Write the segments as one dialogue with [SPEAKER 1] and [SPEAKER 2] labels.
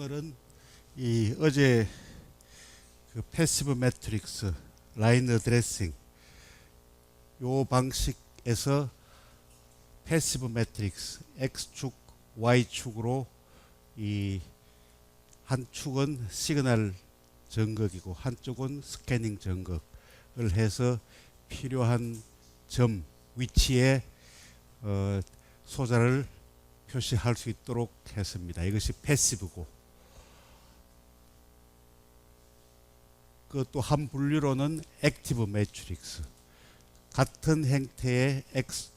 [SPEAKER 1] 오늘은 이 어제 그 패시브 매트릭스 라인 어드레싱 요 방식에서 패시브 매트릭스 X축, Y축으로 이 한 축은 시그널 정극이고 한쪽은 스캐닝 정극을 해서 필요한 점 위치에 소자를 표시할 수 있도록 했습니다. 이것이 패시브고, 그 또 한 분류로는 액티브 매트릭스, 같은 형태의 X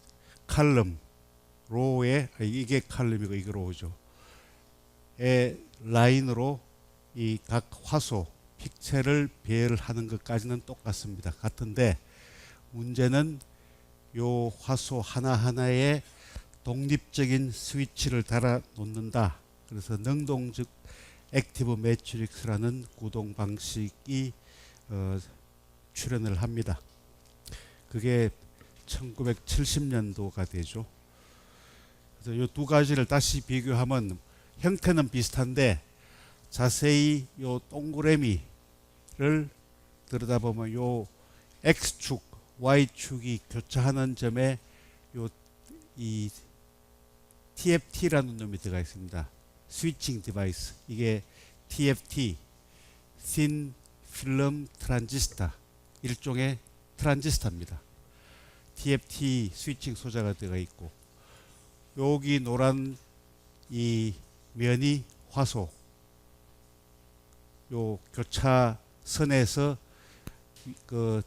[SPEAKER 1] 칼럼 로우에, 이게 칼럼이고 이게 로우죠, 의 라인으로 이 각 화소 픽셀을 배열하는 것까지는 똑같습니다. 같은데 문제는 요 화소 하나하나에 독립적인 스위치를 달아 놓는다. 그래서 능동적 액티브 매트릭스라는 구동 방식이 출현을 합니다. 그게 1970년도가 되죠. 그래서 요 두 가지를 다시 비교하면 형태는 비슷한데 자세히 요 동그라미를 들여다보면 요 X축, Y축이 교차하는 점에 요 이 TFT라는 놈이 들어가 있습니다. 스위칭 디바이스. 이게 TFT, Thin Film Transistor, 일종의 트란지스터입니다. TFT 스위칭 소자가 들어가 있고, 여기 노란 이 면이 화소, 요 교차선에서 그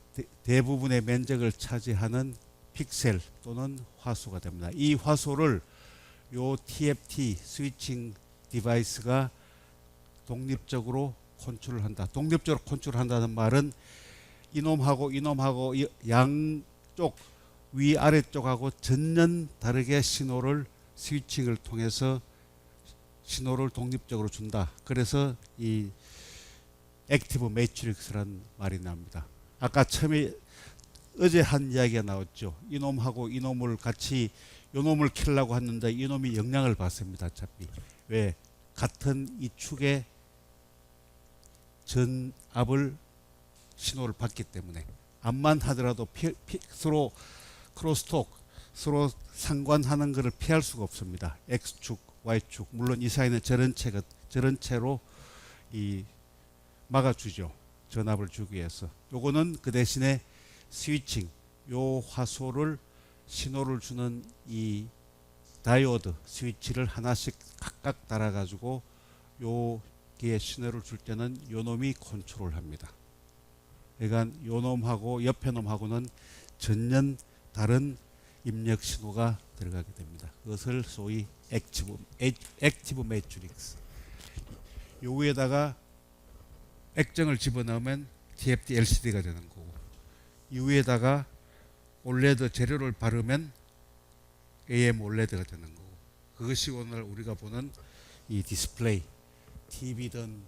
[SPEAKER 1] 대부분의 면적을 차지하는 픽셀 또는 화소가 됩니다. 이 화소를 요 TFT 스위칭 디바이스가 독립적으로 컨트롤한다. 독립적으로 컨트롤한다는 말은 이놈하고 이놈하고 양쪽 위아래쪽하고 전면 다르게 신호를 스위칭을 통해서 신호를 독립적으로 준다. 그래서 이 액티브 매트릭스라는 말이 나옵니다. 아까 처음에 어제 한 이야기가 나왔죠. 이놈하고 이놈을 같이 요놈을 켜려고 했는데 이놈이 영향을 받습니다. 어차피 왜? 같은 이 축의 전압을 신호를 받기 때문에 암만 하더라도 서로 크로스톡, 서로 상관하는 것을 피할 수가 없습니다. X축, Y축, 물론 이 사이는 저런 채로 이 막아주죠. 전압을 주기 위해서. 요거는 그 대신에 스위칭, 요 화소를 신호를 주는 이 다이오드 스위치를 하나씩 각각 달아가지고 여기에 신호를 줄 때는 요 놈이 컨트롤합니다. 그러니까 요 놈하고 옆에 놈하고는 전혀 다른 입력 신호가 들어가게 됩니다. 그것을 소위 액티브 매트릭스. 요 위에다가 액정을 집어넣으면 TFT LCD가 되는 거고, 이 위에다가 올레드 재료를 바르면 AM 올레드가 되는 거고, 그것이 오늘 우리가 보는 이 디스플레이, TV든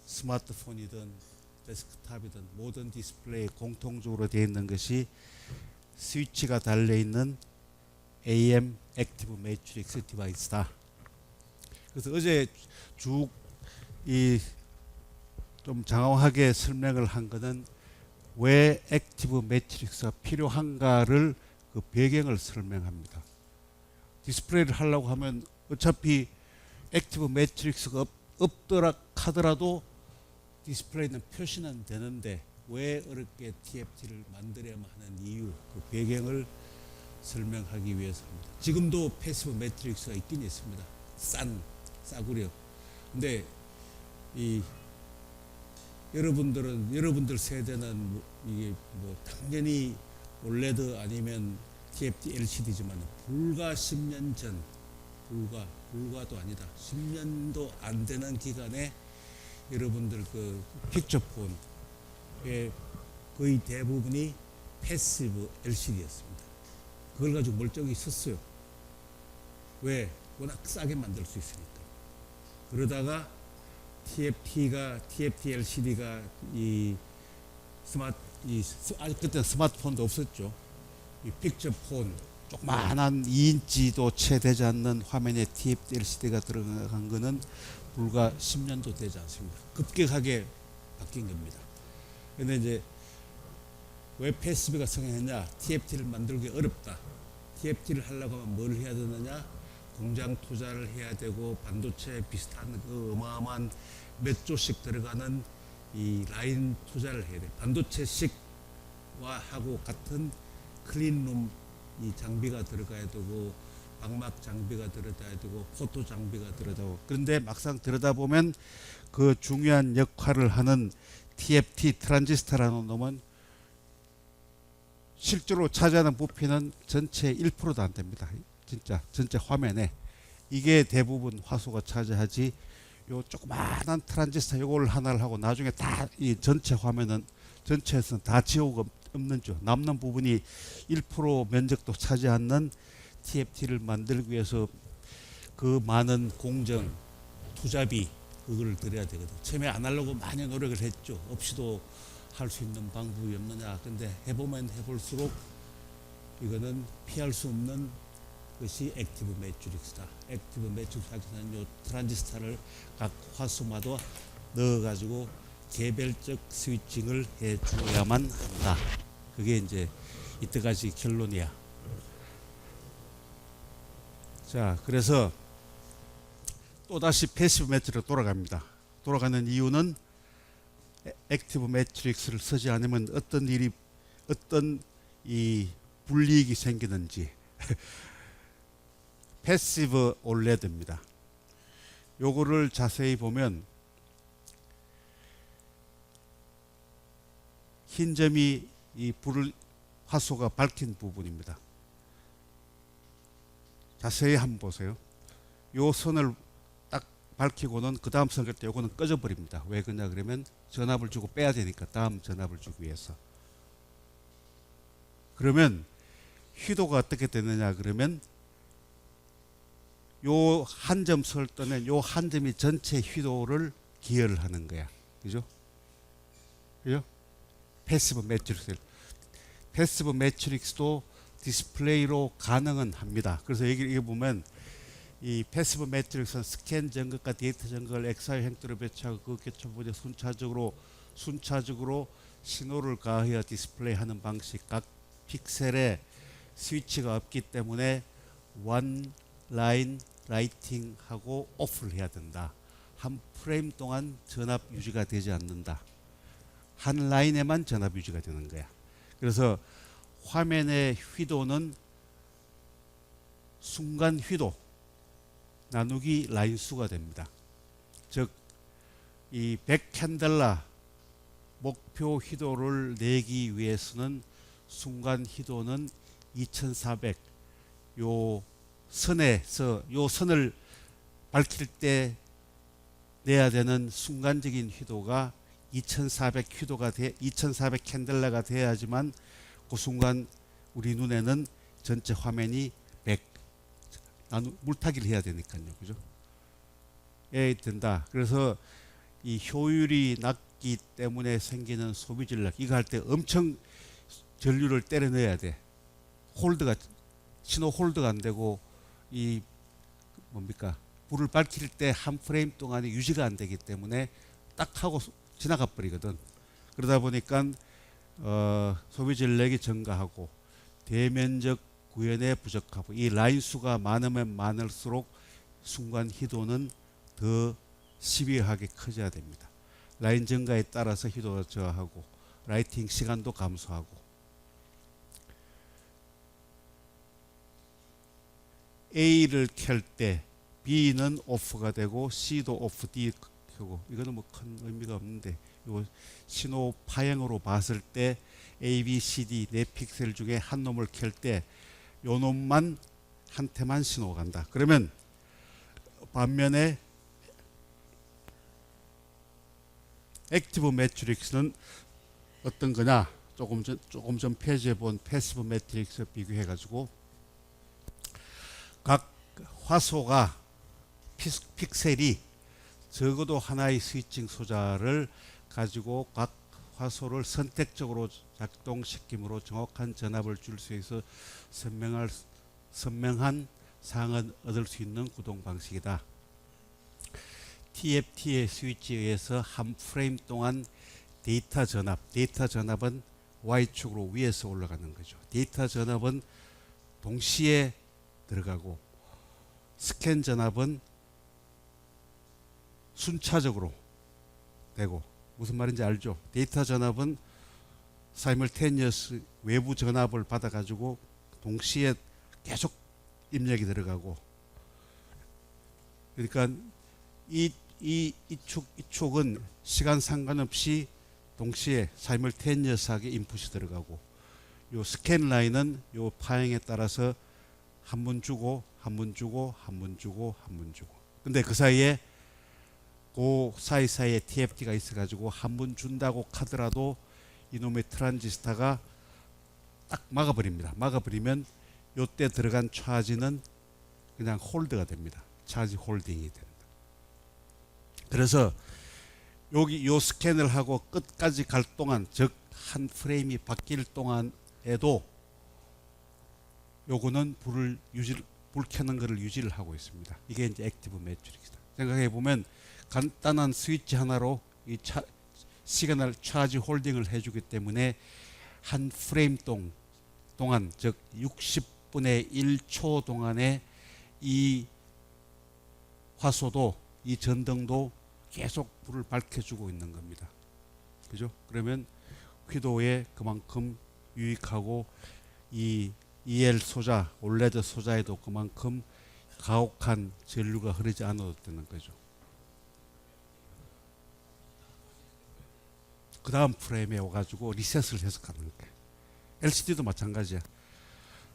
[SPEAKER 1] 스마트폰이든 데스크탑이든 모든 디스플레이에 공통적으로 되어 있는 것이 스위치가 달려있는 AM 액티브 매트릭스 디바이스다. 그래서 어제 쭉 이 좀 장황하게 설명을 한 것은 왜 액티브 매트릭스가 필요한가를 그 배경을 설명합니다. 디스플레이를 하려고 하면 어차피 액티브 매트릭스가 없더라 하더라도 디스플레이는 표시는 되는데 왜 어렵게 TFT를 만들어야만 하는 이유, 그 배경을 설명하기 위해서입니다. 지금도 패시브 매트릭스가 있긴 있습니다. 싸구려. 근데 이 여러분들 세대는 이게 뭐 당연히 올레드 아니면 TFT LCD지만 불과 10년 전, 불과도 아니다, 10년도 안 되는 기간에 여러분들 그 픽처폰의 거의 대부분이 패시브 LCD였습니다. 그걸 가지고 멀쩡히 썼어요. 왜? 워낙 싸게 만들 수 있으니까. 그러다가 TFT LCD가 그때 스마트폰도 없었죠. 이 픽처폰, 조그마한 2인치도 채 되지 않는 화면에 TFT LCD가 들어간 거는 불과 10년도 되지 않습니다. 급격하게 바뀐 겁니다. 근데 이제 왜 PSB가 성행했냐? TFT를 만들기 어렵다. TFT를 하려고 하면 뭘 해야 되느냐? 공장 투자를 해야 되고 반도체 비슷한 그 어마어마한 몇 조씩 들어가는 이 라인 투자를 해야 돼. 반도체식과 하고 같은 클린룸 이 장비가 들어가야 되고 방막 장비가 들어가야 되고 포토 장비가 들어가고, 그런데 막상 들여다보면 그 중요한 역할을 하는 TFT 트랜지스터라는 놈은 실제로 차지하는 부피는 전체 1%도 안 됩니다. 진짜 전체 화면에 이게 대부분 화소가 차지하지, 요 조그마한 트랜지스터 요걸 하나를 하고 나중에 다 이 전체 화면은 전체에서는 다 지우고 없는 줄 남는 부분이 1% 면적도 차지 않는 TFT를 만들기 위해서 그 많은 공정 투자비 그걸 들여야 되거든. 처음에 안 하려고 많이 노력을 했죠. 없이도 할 수 있는 방법이 없느냐. 근데 해보면 해볼수록 이거는 피할 수 없는 것이 액티브 매트릭스다. 액티브 매트릭스는 요 트랜지스터를 각 화소마다 넣어가지고 개별적 스위칭을 해줘야만 한다. 그게 이제 이때까지 결론이야. 자, 그래서 또다시 패시브 매트릭으로 돌아갑니다. 돌아가는 이유는 액티브 매트릭스를 쓰지 않으면 어떤 이 불이익이 생기는지. 패시브 올레드입니다. 요거를 자세히 보면 흰 점이 이 불을 화소가 밝힌 부분입니다. 자세히 한번 보세요. 요 선을 딱 밝히고는 그 다음 선을 때 요거는 꺼져버립니다. 왜 그러냐 그러면 전압을 주고 빼야 되니까, 다음 전압을 주기 위해서. 그러면 휘도가 어떻게 되느냐 그러면 요 한 점 설도는 요 한 점이 전체 휘도를 기여를 하는 거야. 그죠? 그죠? 패시브 매트릭스. 패시브 매트릭스도 디스플레이로 가능은 합니다. 그래서 여기 보면 이 패시브 매트릭스는 스캔 전극과 데이터 전극을 엑사이 행도로 배치하고 그 개체부에 순차적으로 신호를 가하여 디스플레이하는 방식. 각 픽셀에 스위치가 없기 때문에 원 라인 라이팅하고 오프를 해야 된다. 한 프레임 동안 전압 유지가 되지 않는다. 한 라인에만 전압 유지가 되는 거야. 그래서 화면의 휘도는 순간 휘도 나누기 라인 수가 됩니다. 즉, 이 100캔델라 목표 휘도를 내기 위해서는 순간 휘도는 2400, 요 선에서 요 선을 밝힐 때 내야 되는 순간적인 휘도가 2400 휘도가 2400 캔델라가 돼야지만 그 순간 우리 눈에는 전체 화면이 100 물타기를 해야 되니까요. 그죠? 예, 된다. 그래서 이 효율이 낮기 때문에 생기는 소비 전략, 이거 할 때 엄청 전류를 때려 넣어야 돼. 홀드가 신호 홀드가 안 되고 이 뭡니까? 불을 밝힐 때 한 프레임 동안에 유지가 안 되기 때문에 딱 하고 지나가 버리거든. 그러다 보니까 소비 전력이 증가하고 대면적 구현에 부족하고 이 라인 수가 많으면 많을수록 순간 휘도는 더 시비하게 커져야 됩니다. 라인 증가에 따라서 휘도가 저하고 라이팅 시간도 감소하고. A를 켤 때 B는 오프가 되고 C도 오프, D 켜고, 이거는 뭐 큰 의미가 없는데 요 신호 파형으로 봤을 때 A, B, C, D 네 픽셀 중에 한 놈을 켤 때 요 놈만 한테만 신호가 간다. 그러면 반면에 액티브 매트릭스는 어떤 거냐? 조금 전 페이지에 본 패시브 매트릭스 비교해 가지고 각 화소가 픽셀이 적어도 하나의 스위칭 소자를 가지고 각 화소를 선택적으로 작동시킴으로 정확한 전압을 줄 수 있어 설명할 선명한 사항을 얻을 수 있는 구동 방식이다. TFT의 스위치에 의해서 한 프레임 동안 데이터 전압은 Y축으로 위에서 올라가는 거죠. 데이터 전압은 동시에 들어가고 스캔 전압은 순차적으로 되고, 무슨 말인지 알죠? 데이터 전압은 사이멀테니어스 외부 전압을 받아가지고 동시에 계속 입력이 들어가고, 그러니까 이축은 시간 상관없이 동시에 사이멀테니어스하게 인풋이 들어가고, 요 스캔 라인은 요 파형에 따라서 한 번 주고 한 번 주고 한 번 주고 한 번 주고, 근데 그 사이에 그 사이사이에 TFT가 있어가지고 한 번 준다고 하더라도 이놈의 트란지스타가 딱 막아버립니다. 막아버리면 요때 들어간 차지는 그냥 홀드가 됩니다. 차지 홀딩이 됩니다. 그래서 여기 요 스캔을 하고 끝까지 갈 동안, 즉 한 프레임이 바뀔 동안에도 요거는 불 켜는 것을 유지를 하고 있습니다. 이게 이제 액티브 매트릭스다. 생각해 보면 간단한 스위치 하나로 이 시그널 차지 홀딩을 해주기 때문에 한 프레임 동안, 즉 60분의 1초 동안에 이 화소도, 이 전등도 계속 불을 밝혀주고 있는 겁니다. 그죠? 그러면 휘도에 그만큼 유익하고, 이 EL 소자, 올레드 소자에도 그만큼 가혹한 전류가 흐르지 않아도 되는 거죠. 그 다음 프레임에 와가지고 리셋을 해서 가는 거예요. LCD도 마찬가지야.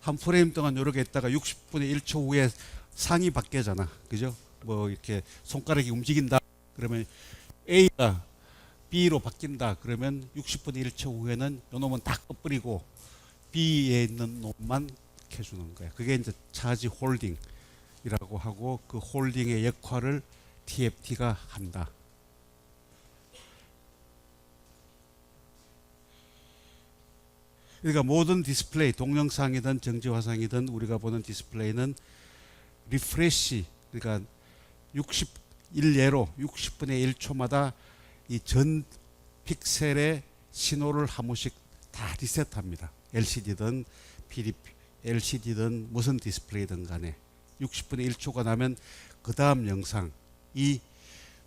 [SPEAKER 1] 한 프레임 동안 이렇게 있다가 60분의 1초 후에 상이 바뀌잖아. 그죠? 뭐 이렇게 손가락이 움직인다. 그러면 A가 B로 바뀐다. 그러면 60분의 1초 후에는 이 놈은 다 꺼버리고 B에 있는 놈만 켜주는 거야. 그게 이제 차지 홀딩이라고 하고, 그 홀딩의 역할을 TFT가 한다. 그러니까 모든 디스플레이, 동영상이든 정지화상이든 우리가 보는 디스플레이는 리프레시, 그러니까 60일례로 60분의 1초마다 이 전 픽셀의 신호를 한 번씩 다 리셋합니다. LCD든 LCD든 무슨 디스플레이든 간에 60분의 1초가 나면 그 다음 영상이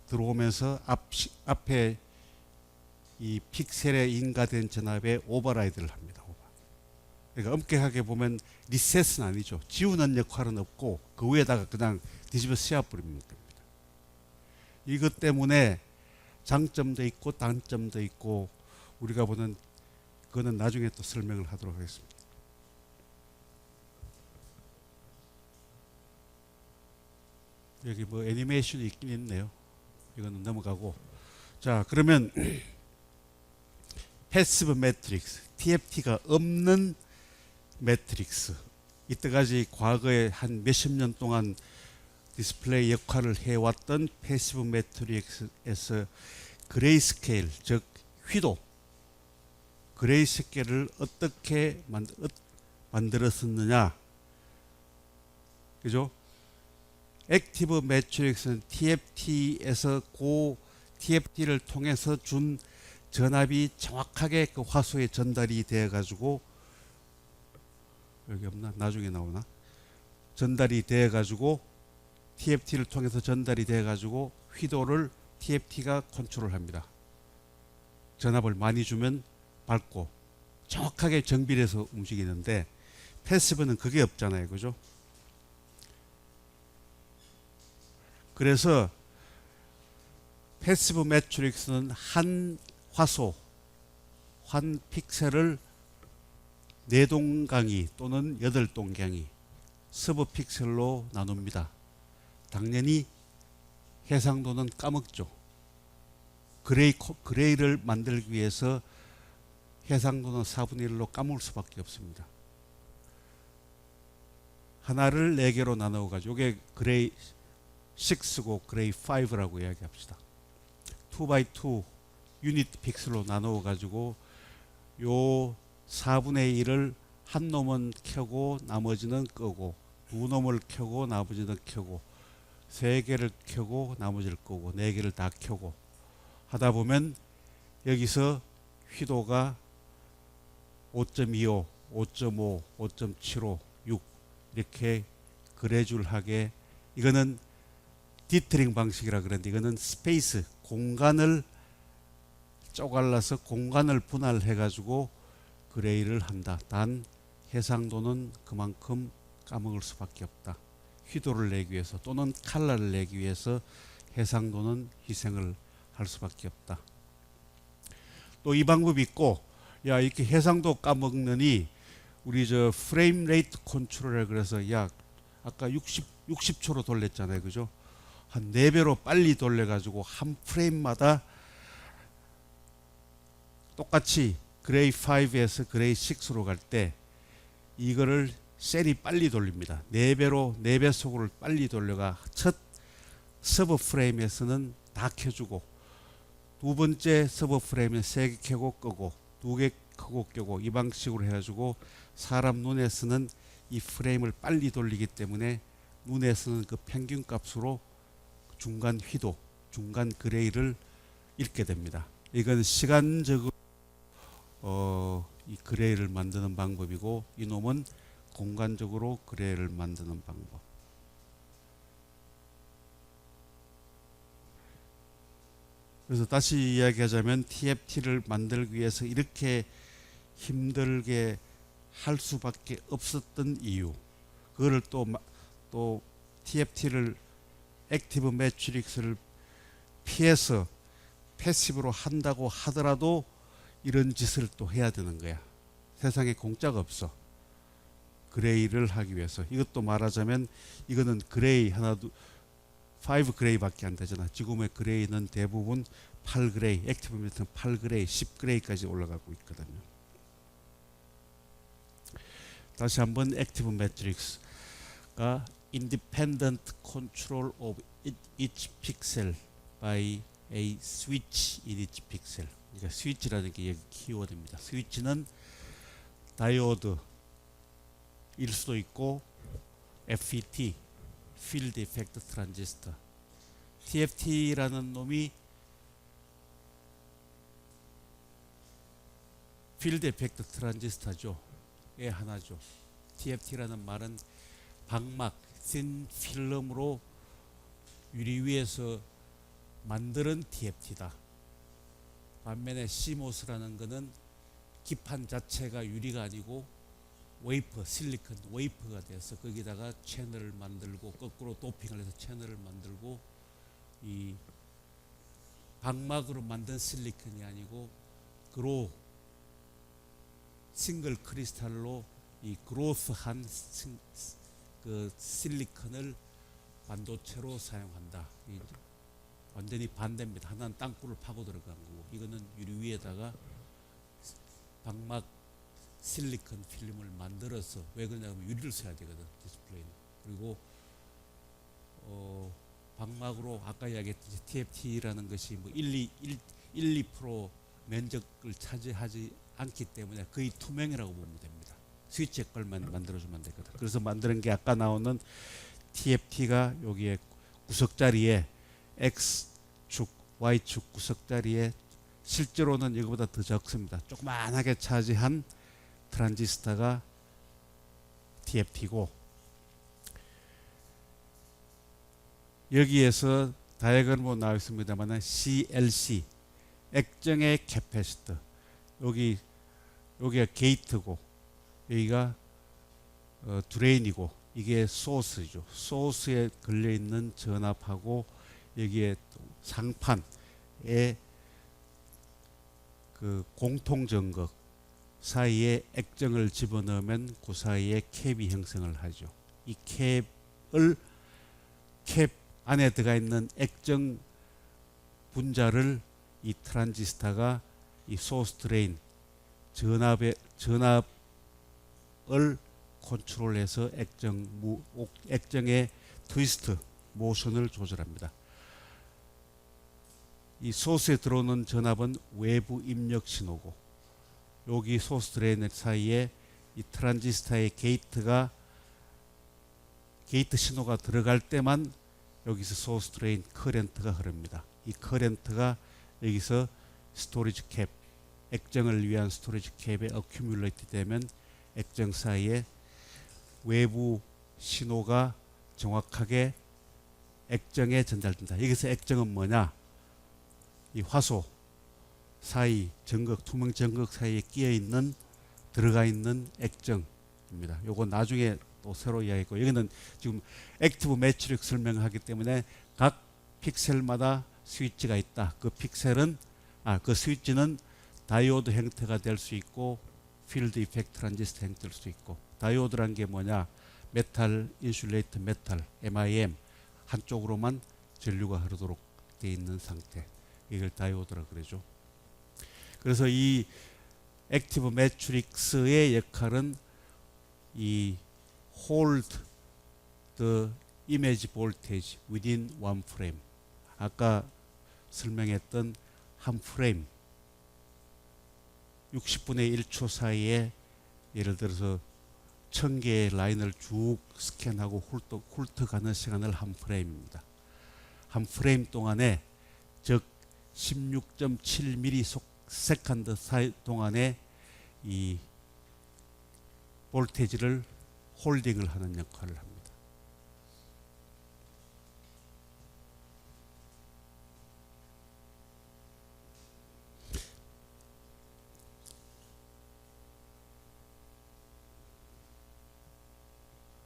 [SPEAKER 1] 들어오면서 앞에 이 픽셀에 인가된 전압에 오버라이드를 합니다. 그러니까 엄격하게 보면 리셋은 아니죠. 지우는 역할은 없고 그 위에다가 그냥 뒤집어 씌워버리는 겁니다. 이것 때문에 장점도 있고 단점도 있고, 우리가 보는 그거는 나중에 또 설명을 하도록 하겠습니다. 여기 뭐 애니메이션이 있긴 있네요. 이거는 넘어가고, 자 그러면 패시브 매트릭스, TFT가 없는 매트릭스, 이때까지 과거에 한 몇십 년 동안 디스플레이 역할을 해왔던 패시브 매트릭스에서 그레이스케일, 즉 휘도, 그레이스케일을 어떻게 만들었느냐, 그죠? 액티브 매트릭스는 TFT에서 그 TFT를 통해서 준 전압이 정확하게 그 화소에 전달이 되어 가지고, 여기 없나? 나중에 나오나? 전달이 되어 가지고 TFT를 통해서 전달이 되어 가지고 휘도를 TFT가 컨트롤합니다. 전압을 많이 주면 밝고 정확하게 정비해서 움직이는데, 패시브는 그게 없잖아요. 그죠? 그래서 패시브 매트릭스는 한 화소, 한 픽셀을 4동강이 또는 8동강이 서브 픽셀로 나눕니다. 당연히 해상도는 까먹죠. 그레이를 만들기 위해서 해상도는 4분의 1로 까먹을 수밖에 없습니다. 하나를 4개로 나누어가지고, 이게 그레이 6고 그레이 5라고 이야기합시다. 2x2 유닛 픽셀로 나누어가지고 요 4분의 1을 한 놈은 켜고 나머지는 끄고, 두 놈을 켜고 나머지는 켜고, 세 개를 켜고 나머지를 끄고, 네 개를 다 켜고 하다 보면 여기서 휘도가 5.25, 5.5, 5.75, 6 이렇게 그래줄하게, 이거는 디트링 방식이라 그러는데, 이거는 스페이스, 공간을 쪼갈라서 공간을 분할해 가지고 그레이를 한다. 단 해상도는 그만큼 까먹을 수밖에 없다. 휘도를 내기 위해서 또는 칼라를 내기 위해서 해상도는 희생을 할 수밖에 없다. 또 이 방법이 있고, 야 이렇게 해상도 까먹느니 우리 저 프레임 레이트 컨트롤을, 그래서 야 아까 60초로 돌렸잖아요, 그죠? 한 4배로 빨리 돌려가지고 한 프레임마다 똑같이 그레이 5에서 그레이 6로 갈 때 이거를 셀이 빨리 돌립니다. 4배로 4배속으로 빨리 돌려가 첫 서브 프레임에서는 다 켜주고, 두 번째 서브 프레임에 3개 켜고 끄고, 2개 켜고 끄고, 이 방식으로 해가지고 사람 눈에서는 이 프레임을 빨리 돌리기 때문에 눈에서는 그 평균 값으로 중간 휘도, 중간 그레이를 읽게 됩니다. 이건 시간적으로 이 그레이를 만드는 방법이고, 이놈은 공간적으로 그레이를 만드는 방법. 그래서 다시 이야기하자면 TFT를 만들기 위해서 이렇게 힘들게 할 수밖에 없었던 이유, 그거를 또 TFT를 액티브 매트릭스를 피해서 패시브로 한다고 하더라도 이런 짓을 또 해야 되는 거야. 세상에 공짜가 없어. 그레이를 하기 위해서. 이것도 말하자면 이거는 그레이 하나, 5 그레이밖에 안 되잖아. 지금의 그레이는 대부분 8 그레이, 액티브 매트는 8 그레이, 10 그레이까지 올라가고 있거든요. 다시 한번 액티브 매트릭스가 independent control of each pixel by a switch in each pixel. 그러니까 스위치라는 게 여기 키워드입니다. 스위치는 다이오드 일 수도 있고 FET, 필드 이펙트 트랜지스터. TFT라는 놈이 필드 이펙트 트랜지스터죠. 예, 하나죠. TFT라는 말은 방막, 신 필름으로 유리 위에서 만드는 TFT다. 반면에 CMOS라는 것은 기판 자체가 유리가 아니고 웨이퍼, 실리콘 웨이퍼가 돼서 거기다가 채널을 만들고 거꾸로 도핑을 해서 채널을 만들고, 이 방막으로 만든 실리콘이 아니고 그로 싱글 크리스탈로 이 그로스한 그 실리콘을 반도체로 사용한다. 완전히 반대입니다. 하나는 땅굴을 파고 들어간 거고, 이거는 유리 위에다가 방막 실리콘 필름을 만들어서, 왜 그러냐면 유리를 써야 되거든, 디스플레이는. 그리고 방막으로 아까 이야기했듯이 TFT라는 것이 뭐 2% 면적을 차지하지 않기 때문에 거의 투명이라고 보면 됩니다. 스위치의 걸만 만들어주면 되거든. 그래서 만드는 게 아까 나오는 TFT가 여기에 구석자리에 X축, Y축 구석자리에 실제로는 이거보다 더 적습니다. 조그만하게 차지한 트랜지스터가 TFT고, 여기에서 다이어그램으로 나와 있습니다만 CLC, 액정의 캐패시터, 여기가 게이트고, 여기가 드레인이고, 이게 소스죠. 소스에 걸려있는 전압하고 여기에 상판에 그 공통전극 사이에 액정을 집어넣으면 그 사이에 캡이 형성을 하죠. 이 캡 안에 들어가 있는 액정 분자를 이 트랜지스터가 이 소스 드레인 전압을 컨트롤해서 액정의 트위스트 모션을 조절합니다. 이 소스에 들어오는 전압은 외부 입력 신호고, 여기 소스 드레인 사이에 이 트랜지스터의 게이트가 게이트 신호가 들어갈 때만 여기서 소스 드레인 커런트가 흐릅니다. 이 커런트가 여기서 스토리지 캡, 액정을 위한 스토리지 캡에 어큐뮬레이트 되면 액정 사이에 외부 신호가 정확하게 액정에 전달된다. 여기서 액정은 뭐냐? 이 화소 사이 전극, 투명 전극 사이에 끼어 있는 들어가 있는 액정입니다. 요거 나중에 또 새로 이야기했고, 여기는 지금 액티브 매트릭 설명하기 때문에 각 픽셀마다 스위치가 있다. 그 픽셀은 그 스위치는 다이오드 형태가 될 수 있고 필드 이펙트 트랜지스터 형태일 수 있고, 다이오드란 게 뭐냐? 메탈 인슐레이터 메탈 MIM 한쪽으로만 전류가 흐르도록 되어 있는 상태, 이걸 다이오드라 그러죠. 그래서 이 액티브 매트릭스의 역할은 이 hold the image voltage within one frame, 아까 설명했던 한 프레임 60분의 1초 사이에 예를 들어서 1000개의 라인을 쭉 스캔하고 훑어가는 시간을 한 프레임입니다. 한 프레임 동안에, 즉 16.7ms 세컨드 동안에 이 볼테이지를 홀딩을 하는 역할을 합니다.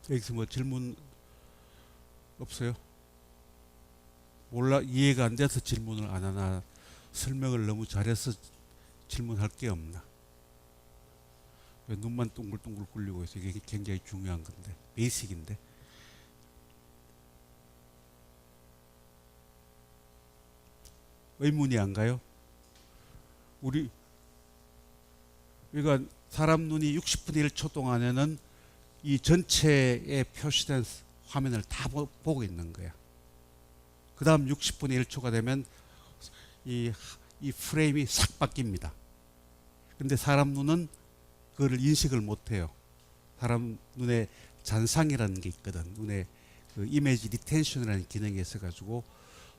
[SPEAKER 1] 여기서 뭐 질문 없어요? 몰라, 이해가 안 돼서 질문을 안 하나, 설명을 너무 잘해서 질문할 게 없나? 왜 눈만 둥글둥글 굴리고 있어? 이게 굉장히 중요한 건데, 베이직인데. 의문이 안 가요? 우리가 사람 눈이 60분의 1초 동안에는 이 전체에 표시된 화면을 다 보고 있는 거야. 그 다음 60분의 1초가 되면 이 프레임이 싹 바뀝니다. 근데 사람 눈은 그거를 인식을 못해요. 사람 눈에 잔상이라는 게 있거든. 눈에 그 이미지 리텐션이라는 기능이 있어가지고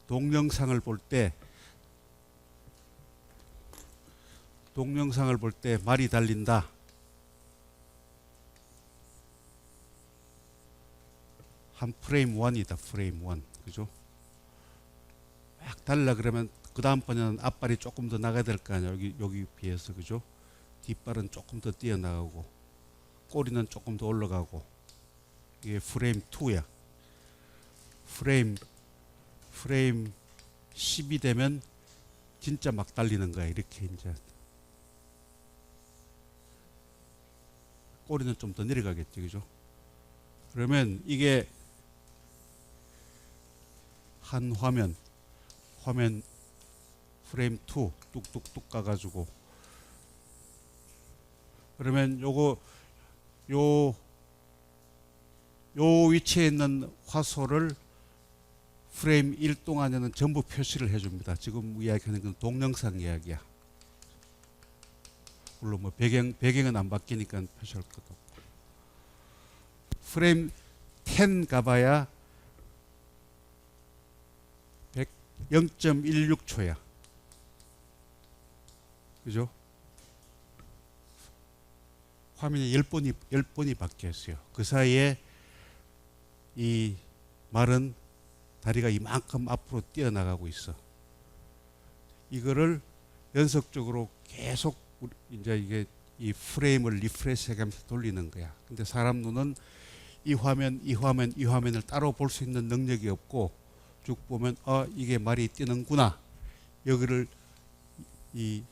[SPEAKER 1] 동영상을 볼 때 말이 달린다. 한 프레임 1이다. 프레임 1. 그죠? 막 달라 그러면 그 다음번에는 앞발이 조금 더 나가야 될 거 아니야. 여기 비해서. 그죠? 뒷발은 조금 더 뛰어나가고 꼬리는 조금 더 올라가고. 이게 프레임 2야. 프레임 10이 되면 진짜 막 달리는 거야. 이렇게 이제 꼬리는 좀 더 내려가겠지. 그죠? 그러면 이게 한 화면 프레임 2 뚝뚝뚝 가가지고, 그러면 요 위치에 있는 화소를 프레임 1 동안에는 전부 표시를 해줍니다. 지금 이야기하는 건 동영상 이야기야. 물론 뭐 배경은 안 바뀌니까 표시할 것도 없고. 프레임 10 가봐야 0.16초야. 그죠? 화면이 10번이 바뀌었어요. 그 사이에 이 말은 다리가 이만큼 앞으로 뛰어나가고 있어. 이거를 연속적으로 계속 이제 이게 이 프레임을 리프레시 해가면서 돌리는 거야. 근데 사람 눈은 이 화면을 따로 볼 수 있는 능력이 없고, 쭉 보면 이게 말이 뛰는구나. 여기를 이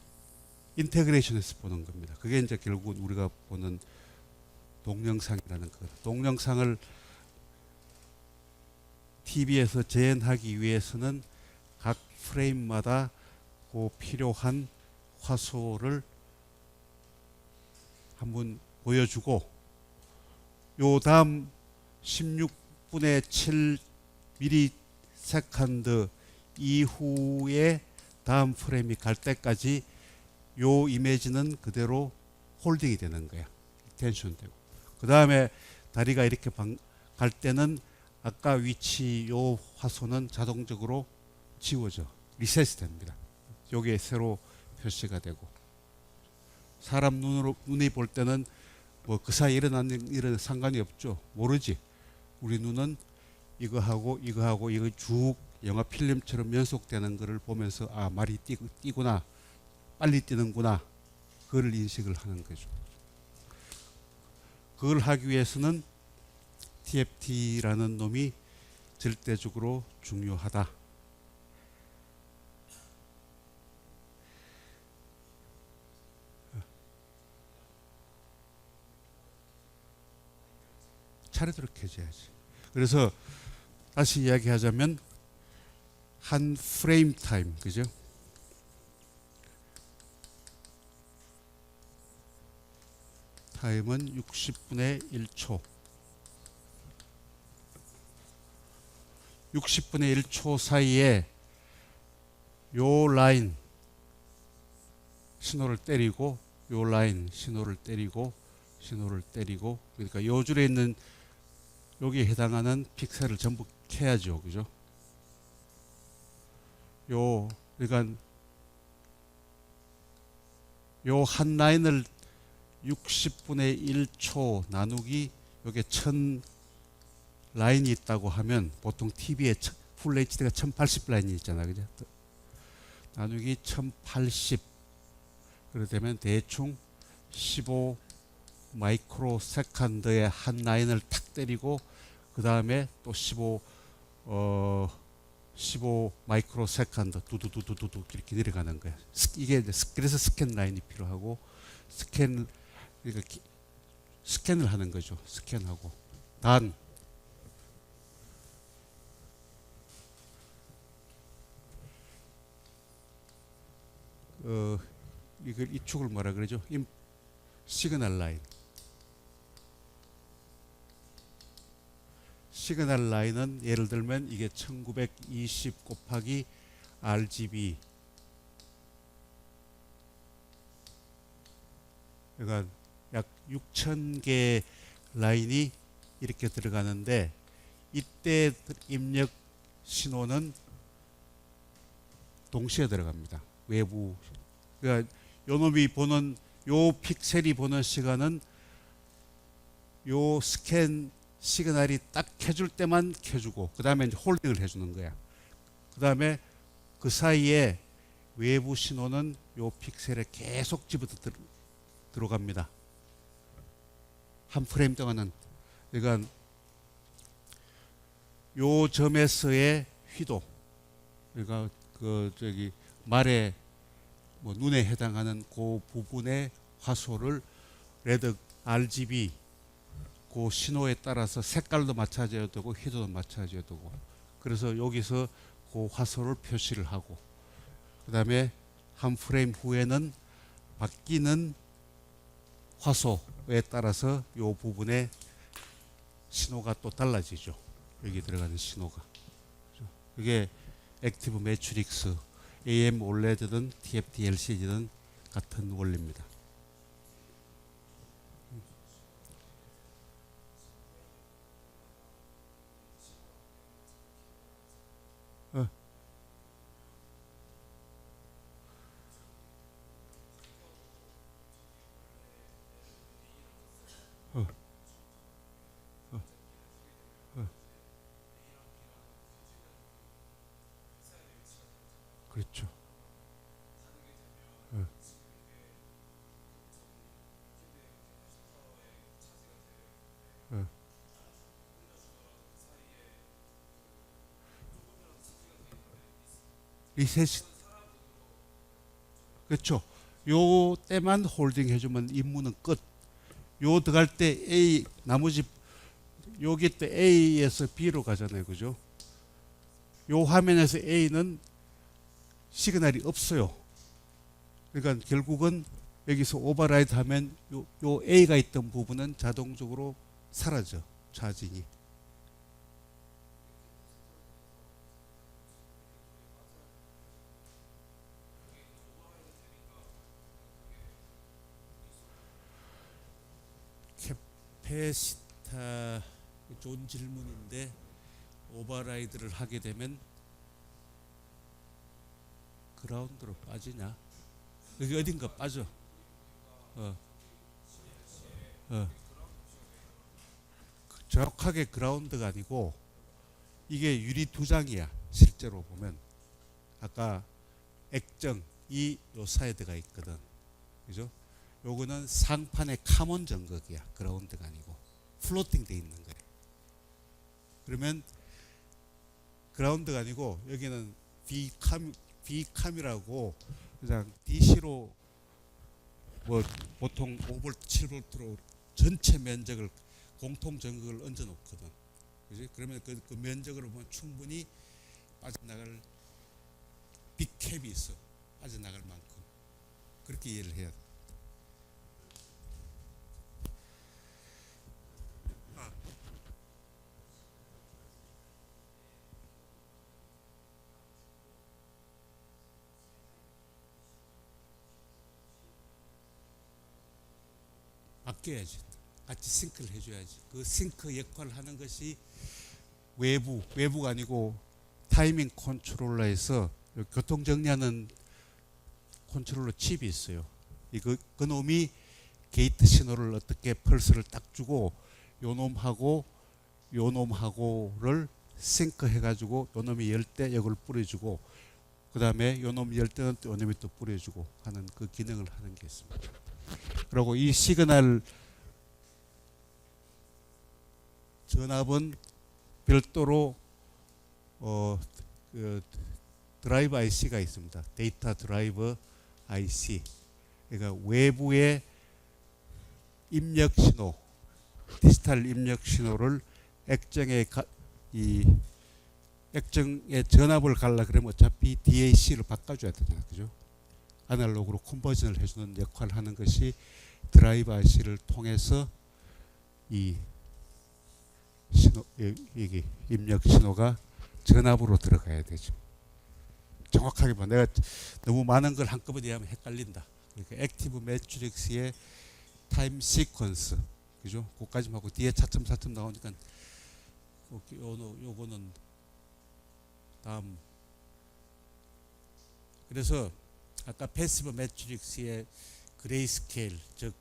[SPEAKER 1] 인테그레이션해서 보는 겁니다. 그게 이제 결국은 우리가 보는 동영상이라는 거거든. 동영상을 TV에서 재현하기 위해서는 각 프레임마다 그 필요한 화소를 한번 보여주고, 요 다음 16분의 7ms 이후에 다음 프레임이 갈 때까지 요 이미지는 그대로 홀딩이 되는 거야. 텐션 되고. 그 다음에 다리가 이렇게 갈 때는 아까 위치 요 화소는 자동적으로 지워져 리셋이 됩니다. 요게 새로 표시가 되고, 사람 눈이 볼 때는 뭐 그 사이 일어나는 일은 상관이 없죠. 모르지. 우리 눈은 이거하고 이거하고 이거 쭉 영화 필름처럼 연속되는 거를 보면서 아, 말이 뛰구나, 빨리 뛰는구나, 그걸 인식을 하는 거죠. 그걸 하기 위해서는 TFT라는 놈이 절대적으로 중요하다. 차례대로 켜져야지. 그래서 다시 이야기하자면 한 프레임 타임, 그죠? 타임은 60분의 1초. 60분의 1초 사이에 요 라인 신호를 때리고, 요 라인 신호를 때리고, 신호를 때리고, 그러니까 요 줄에 있는 여기에 해당하는 픽셀을 전부 켜야죠. 그죠? 그러니까 요 한 라인을 60분의 1초 나누기 요게 1000 라인이 있다고 하면, 보통 TV에 풀 HD가 1080 라인이 있잖아요. 그죠? 나누기 1080. 그렇게 되면 대충 15 마이크로 세컨드에 한 라인을 탁 때리고, 그 다음에 또 15 마이크로 세컨드 두두두두두 이렇게 내려가는 거야. 이게 그래서 스캔 라인이 필요하고, 그러니까 스캔을 하는 거죠. 스캔하고. 단 이걸 이 축을 뭐라 그러죠? 시그널 라인. 시그널 라인은 예를 들면 이게 1920 곱하기 RGB, 그러니까 약 6000개 라인이 이렇게 들어가는데, 이때 입력 신호는 동시에 들어갑니다. 외부. 그러니까 요 놈이 보는, 요 픽셀이 보는 시간은 요 스캔 시그널이 딱 켜줄 때만 켜주고, 그 다음에 이제 홀딩을 해주는 거야. 그 다음에 그 사이에 외부 신호는 요 픽셀에 계속 집어 들어갑니다. 한 프레임 동안은. 그러니까 요 점에서의 휘도, 그러니까 그 저기 말에 뭐 눈에 해당하는 그 부분의 화소를 레드 RGB 그 신호에 따라서 색깔도 맞춰져야 되고 휘도도 맞춰져야 되고, 그래서 여기서 그 화소를 표시를 하고, 그 다음에 한 프레임 후에는 바뀌는 화소에 따라서 이 부분의 신호가 또 달라지죠. 여기 들어가는 신호가. 이게 액티브 매트릭스, AM 올레드든 TFT LCD든 같은 원리입니다. 어. 어. 어. 어. 그렇죠. 어. 어. 리셋이, 그렇죠. 요 때만 홀딩 해주면 임무는 끝. 요 들어갈 때 A, 나머지 여기 때 A에서 B로 가잖아요. 그죠? 요 화면에서 A는 시그널이 없어요. 그러니까 결국은 여기서 오버라이드 하면 요 A가 있던 부분은 자동적으로 사라져. 차징이. 캐패시터 좋은 질문인데 오버라이드를 하게 되면 그라운드로 빠지냐? 여기 어딘가 빠져. 어, 어. 정확하게 그라운드가 아니고 이게 유리 두 장이야. 실제로 보면 아까 액정이 요 사이드가 있거든. 그죠? 요거는 상판의 카몬 전극이야. 그라운드가 아니고 플로팅 돼 있는 거예요. 그러면 그라운드가 아니고 여기는 B캄이라고 그냥 DC로 뭐 보통 5V, 7V로 전체 면적을 공통 전극을 얹어 놓거든. 그지? 그러면 그 면적으로 보면 충분히 빠져나갈 빅캡이 있어. 빠져나갈 만큼. 그렇게 이해를 해야 돼. 바뀌어야지. 같이 싱크를 해줘야지. 그 싱크 역할을 하는 것이 외부가 아니고 타이밍 컨트롤러에서 교통 정리하는 컨트롤러 칩이 있어요. 그 놈이 게이트 신호를 어떻게 펄스를 딱 주고 요 놈하고를 싱크 해가지고 요 놈이 열 때 이걸 뿌려주고 그 다음에 요 놈이 열 때는 또 요 놈이 또 뿌려주고 하는 그 기능을 하는 게 있습니다. 그리고 이 시그널 전압은 별도로 그 드라이브 IC가 있습니다. 데이터 드라이브 IC. 그러니까 외부의 입력 신호, 디지털 입력 신호를 이 액정의 전압을 갈라 그러면 어차피 DAC를 바꿔줘야 되잖아요. 그죠? 아날로그로 컨버전을 해주는 역할을 하는 것이 드라이브 IC를 통해서 이 신호, 여기 입력 신호가 전압으로 들어가야 되죠. 정확하게 봐. 내가 너무 많은 걸 한꺼번에 하면 헷갈린다. 그러니까 액티브 매트릭스의 타임 시퀀스, 그죠? 그까지만 하고 뒤에 차츰차츰 나오니까 요거는 다음. 그래서 아까 패시브 매트릭스의 그레이스케일, 즉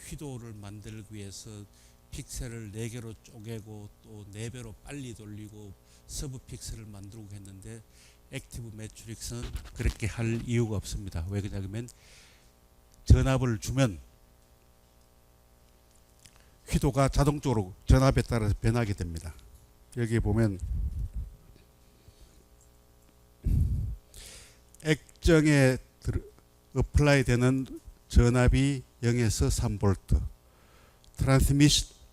[SPEAKER 1] 휘도를 만들기 위해서 픽셀을 4개로 쪼개고 또 4배로 빨리 돌리고 서브 픽셀을 만들고 했는데 액티브 매트릭스는 그렇게 할 이유가 없습니다. 왜 그러냐면 전압을 주면 휘도가 자동적으로 전압에 따라서 변하게 됩니다. 여기 보면 액정에 어플라이 되는 전압이 0에서 3V,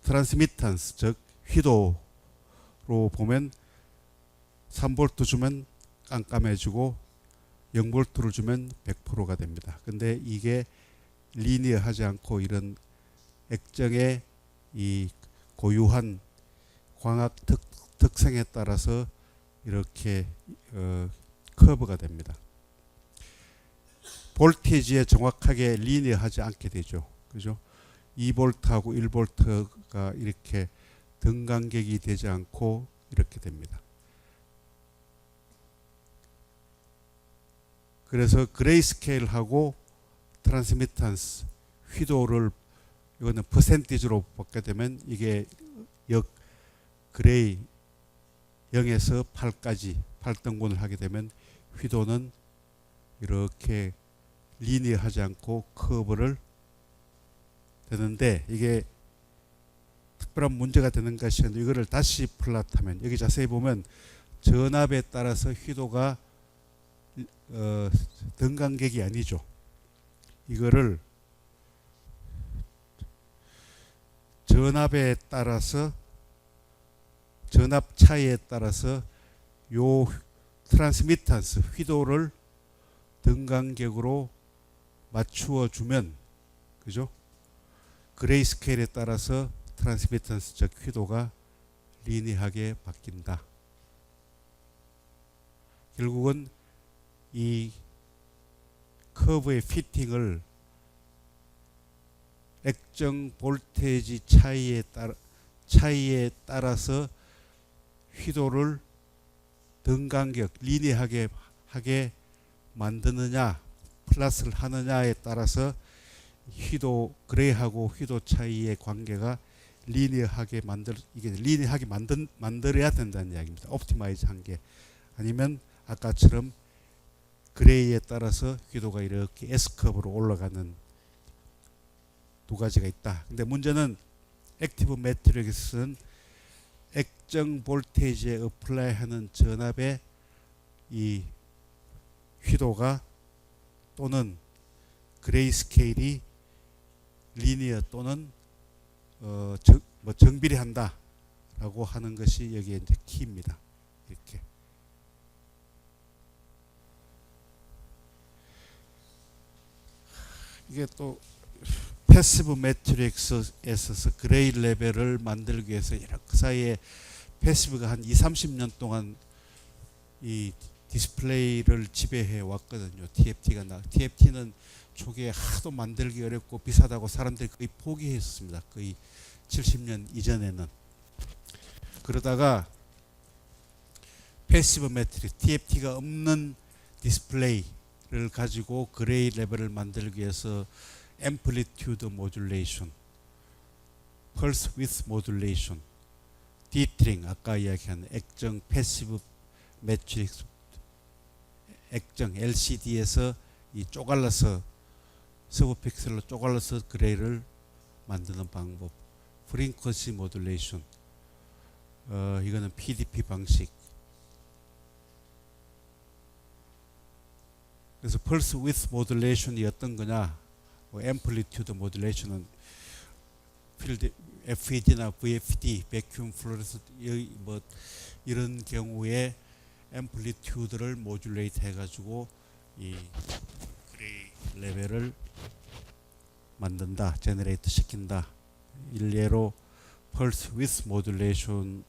[SPEAKER 1] 트랜스미탄스 즉 휘도로 보면 3V 주면 깜깜해지고 0V를 주면 100%가 됩니다. 근데 이게 리니어하지 않고 이런 액정의 이 고유한 광학 특성에 따라서 이렇게 커브가 됩니다. 볼티지에 정확하게 리니어하지 않게 되죠. 그죠? 2V하고 1V가 이렇게 등간격이 되지 않고 이렇게 됩니다. 그래서 그레이스케일하고 트랜스미탄스 휘도를 이거는 퍼센티지로 받게 되면 이게 그레이 0에서 8까지 8등분을 하게 되면 휘도는 이렇게 리니어하지 않고 커브를 되는데 이게 특별한 문제가 되는 것이 이거를 다시 플랫하면 여기 자세히 보면 전압에 따라서 휘도가 등간격이 아니죠. 이거를 전압에 따라서 전압 차이에 따라서 요 트랜스미탄스 휘도를 등간격으로 맞추어 주면 그죠? 그레이스케일에 따라서 트랜스미탄스 즉 휘도가 리니하게 바뀐다. 결국은 이 커브의 피팅을 액정 볼테이지 차이에 따라서 휘도를 등간격 리니하게 하게 만드느냐 플러스를 하느냐에 따라서 휘도 그레이하고 휘도 차이의 관계가 리니어하게 만들어야 된다는 이야기입니다. 옵티마이즈 한 게 아니면 아까처럼 그레이에 따라서 휘도가 이렇게 S컵으로 올라가는 두 가지가 있다. 근데 문제는 액티브 매트릭스는 액정 볼테이지에 어플라이하는 전압의 이 휘도가 또는 그레이 스케일이 리니어 또는 정비례한다라고 하는 것이 여기에 이제 키입니다. 이렇게. 이게 또 패시브 매트릭스에서 그레이 레벨을 만들기 위해서 그 사이에 패시브가 한 20-30년 동안 이 디스플레이를 지배해 왔거든요. TFT는 초기에 하도 만들기 어렵고 비싸다고 사람들이 거의 포기했습니다. 거의 70년 이전에는. 그러다가 패시브 매트릭스 TFT가 없는 디스플레이를 가지고 그레이 레벨을 만들기 위해서 앰플리튜드 모듈레이션, 펄스 위스 모듈레이션, 디트링 아까 이야기한 액정 패시브 매트릭스 액정 LCD에서 이 쪼갈라서 서브픽셀로 쪼갈라서 그레이를 만드는 방법, 프리퀀시 모듈레이션, 이거는 PDP 방식. 그래서 펄스 위스 모듈레이션이 어떤 거냐? 앰플리튜드 모듈레이션은 필드 FED나 VFD, 백큐um 플로레스 뭐 이런 경우에 앰플리튜드를 모듈레이트 해가지고 이 그레이 레벨을 만든다, 제너레이트 시킨다. 일례로 펄스 위스 모듈레이션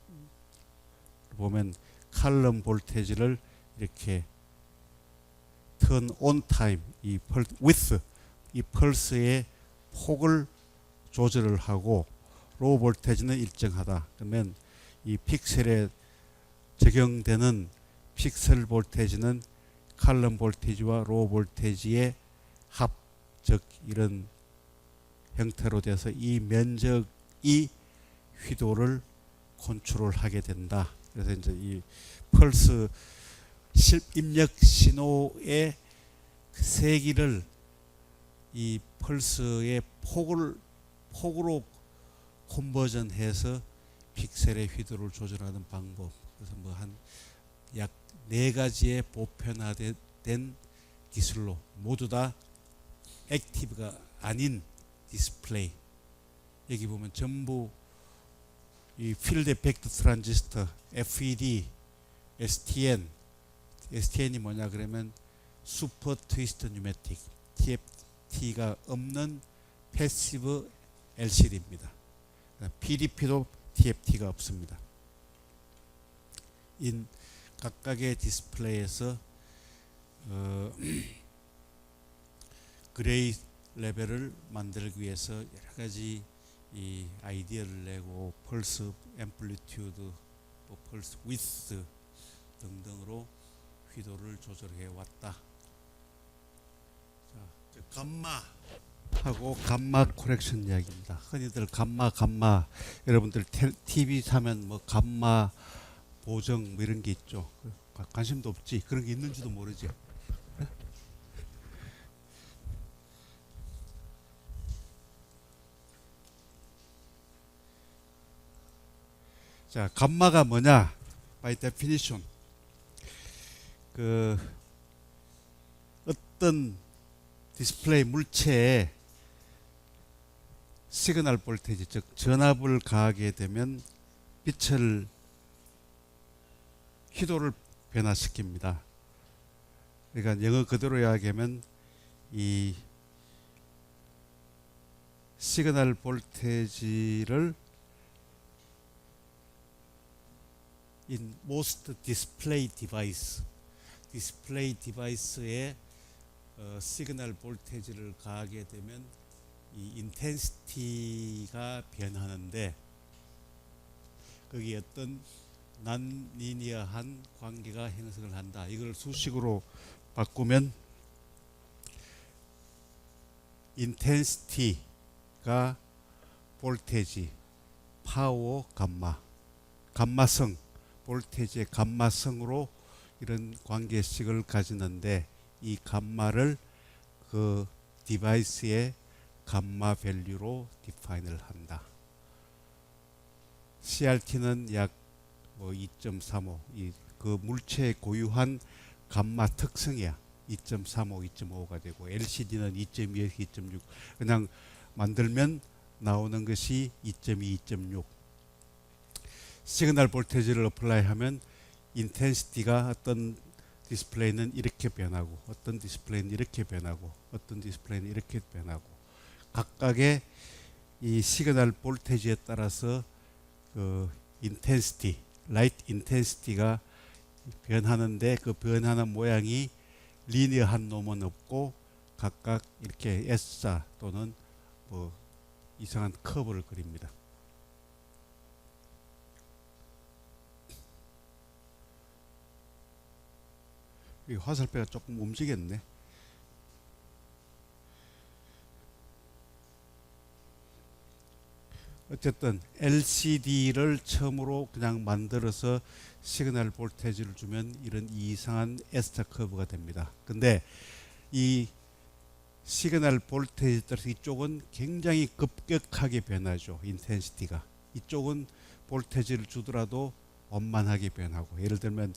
[SPEAKER 1] 보면 칼럼 볼테이지를 이렇게 턴 온 타임 이 펄스 위스 이 펄스의 폭을 조절을 하고 로우 볼테이지는 일정하다. 그러면 이 픽셀에 적용되는 픽셀 볼테이지는 칼럼 볼테이지와 로우 볼테이지의 합, 즉 이런 형태로 돼서 이 면적이 휘도를 컨트롤하게 된다. 그래서 이제 이 펄스 입력 신호의 세기를 이 펄스의 폭으로 컨버전해서 픽셀의 휘도를 조절하는 방법. 그래서 뭐 한 약 4가지의 보편화된 기술로 모두 다 액티브가 아닌 디스플레이. 여기 보면 전부 이 필드 에펙트 트랜지스터, FED, STN이 뭐냐 그러면 슈퍼 트위스트 뉴매틱, TFT가 없는 패시브 LCD입니다. PDP도 TFT가 없습니다. 인 각각의 디스플레이에서 그레이 레벨을 만들기 위해서 여러 가지 이 아이디어를 내고 펄스 앰플리튜드, 펄스 위스 등등으로 휘도를 조절해 왔다. 자, 감마하고 감마 코렉션 이야기입니다. 흔히들 감마 여러분들 TV 사면 뭐 감마 보정 뭐 이런 게 있죠. 관심도 없지. 그런 게 있는지도 모르지. 자, 감마가 뭐냐? By definition, 그 어떤 디스플레이 물체에 시그널 볼테이지, 즉 전압을 가하게 되면 빛을 휘도를 변화시킵니다. 그러니까 영어 그대로 이야기하면 이 시그널 볼테이지를 in most display 디바이스에 시그널 볼테이지를 가하게 되면 이 인텐시티가 변하는데 거기 어떤 난리니어한 관계가 형성을 한다. 이걸 수식으로 바꾸면 인텐시티가 볼테지, 파워 감마, 감마성, 볼테지의 감마성으로 이런 관계식을 가지는데 이 감마를 그 디바이스의 감마 밸류로 디파인을 한다. CRT는 약 2.35, 그 물체의 고유한 감마 특성이야. 2.35, 2.5가 되고 LCD는 2.2에서 2.6 그냥 만들면 나오는 것이 2.2, 2.6. 시그널 볼테지를 어플라이하면 인텐시티가 어떤 디스플레이는 이렇게 변하고 어떤 디스플레이는 이렇게 변하고 어떤 디스플레이는 이렇게 변하고 각각의 이 시그널 볼테지에 따라서 그 인텐시티, 라이트 인텐시티가 변하는데 그 변하는 모양이 리니어한 놈은 없고 각각 이렇게 S자 또는 뭐 이상한 커브를 그립니다. 이 화살표가 조금 움직였네. 어쨌든 LCD를 처음으로 그냥 만들어서 시그널 볼테지를 주면 이런 이상한 S자 커브가 됩니다. 근데 이 시그널 볼테지에 따라서 이쪽은 굉장히 급격하게 변하죠. 인텐시티가. 이쪽은 볼테지를 주더라도 원만하게 변하고, 예를 들면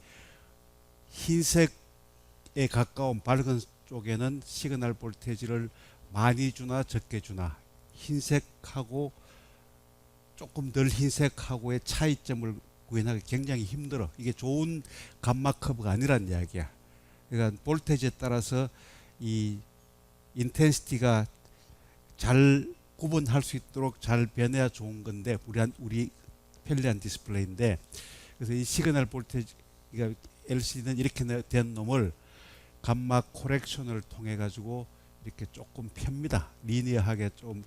[SPEAKER 1] 흰색에 가까운 밝은 쪽에는 시그널 볼테지를 많이 주나 적게 주나, 흰색하고 조금 덜 흰색하고의 차이점을 구현하기 굉장히 힘들어. 이게 좋은 감마 커브가 아니란 이야기야. 그러니까 볼테지에 따라서 이 인텐시티가 잘 구분할 수 있도록 잘 변해야 좋은 건데, 우리 편리한 디스플레이인데, 그래서 이 시그널 볼테지가 LCD는 이렇게 된 놈을 감마 코렉션을 통해 가지고 이렇게 조금 펴니다. 리니어하게 좀.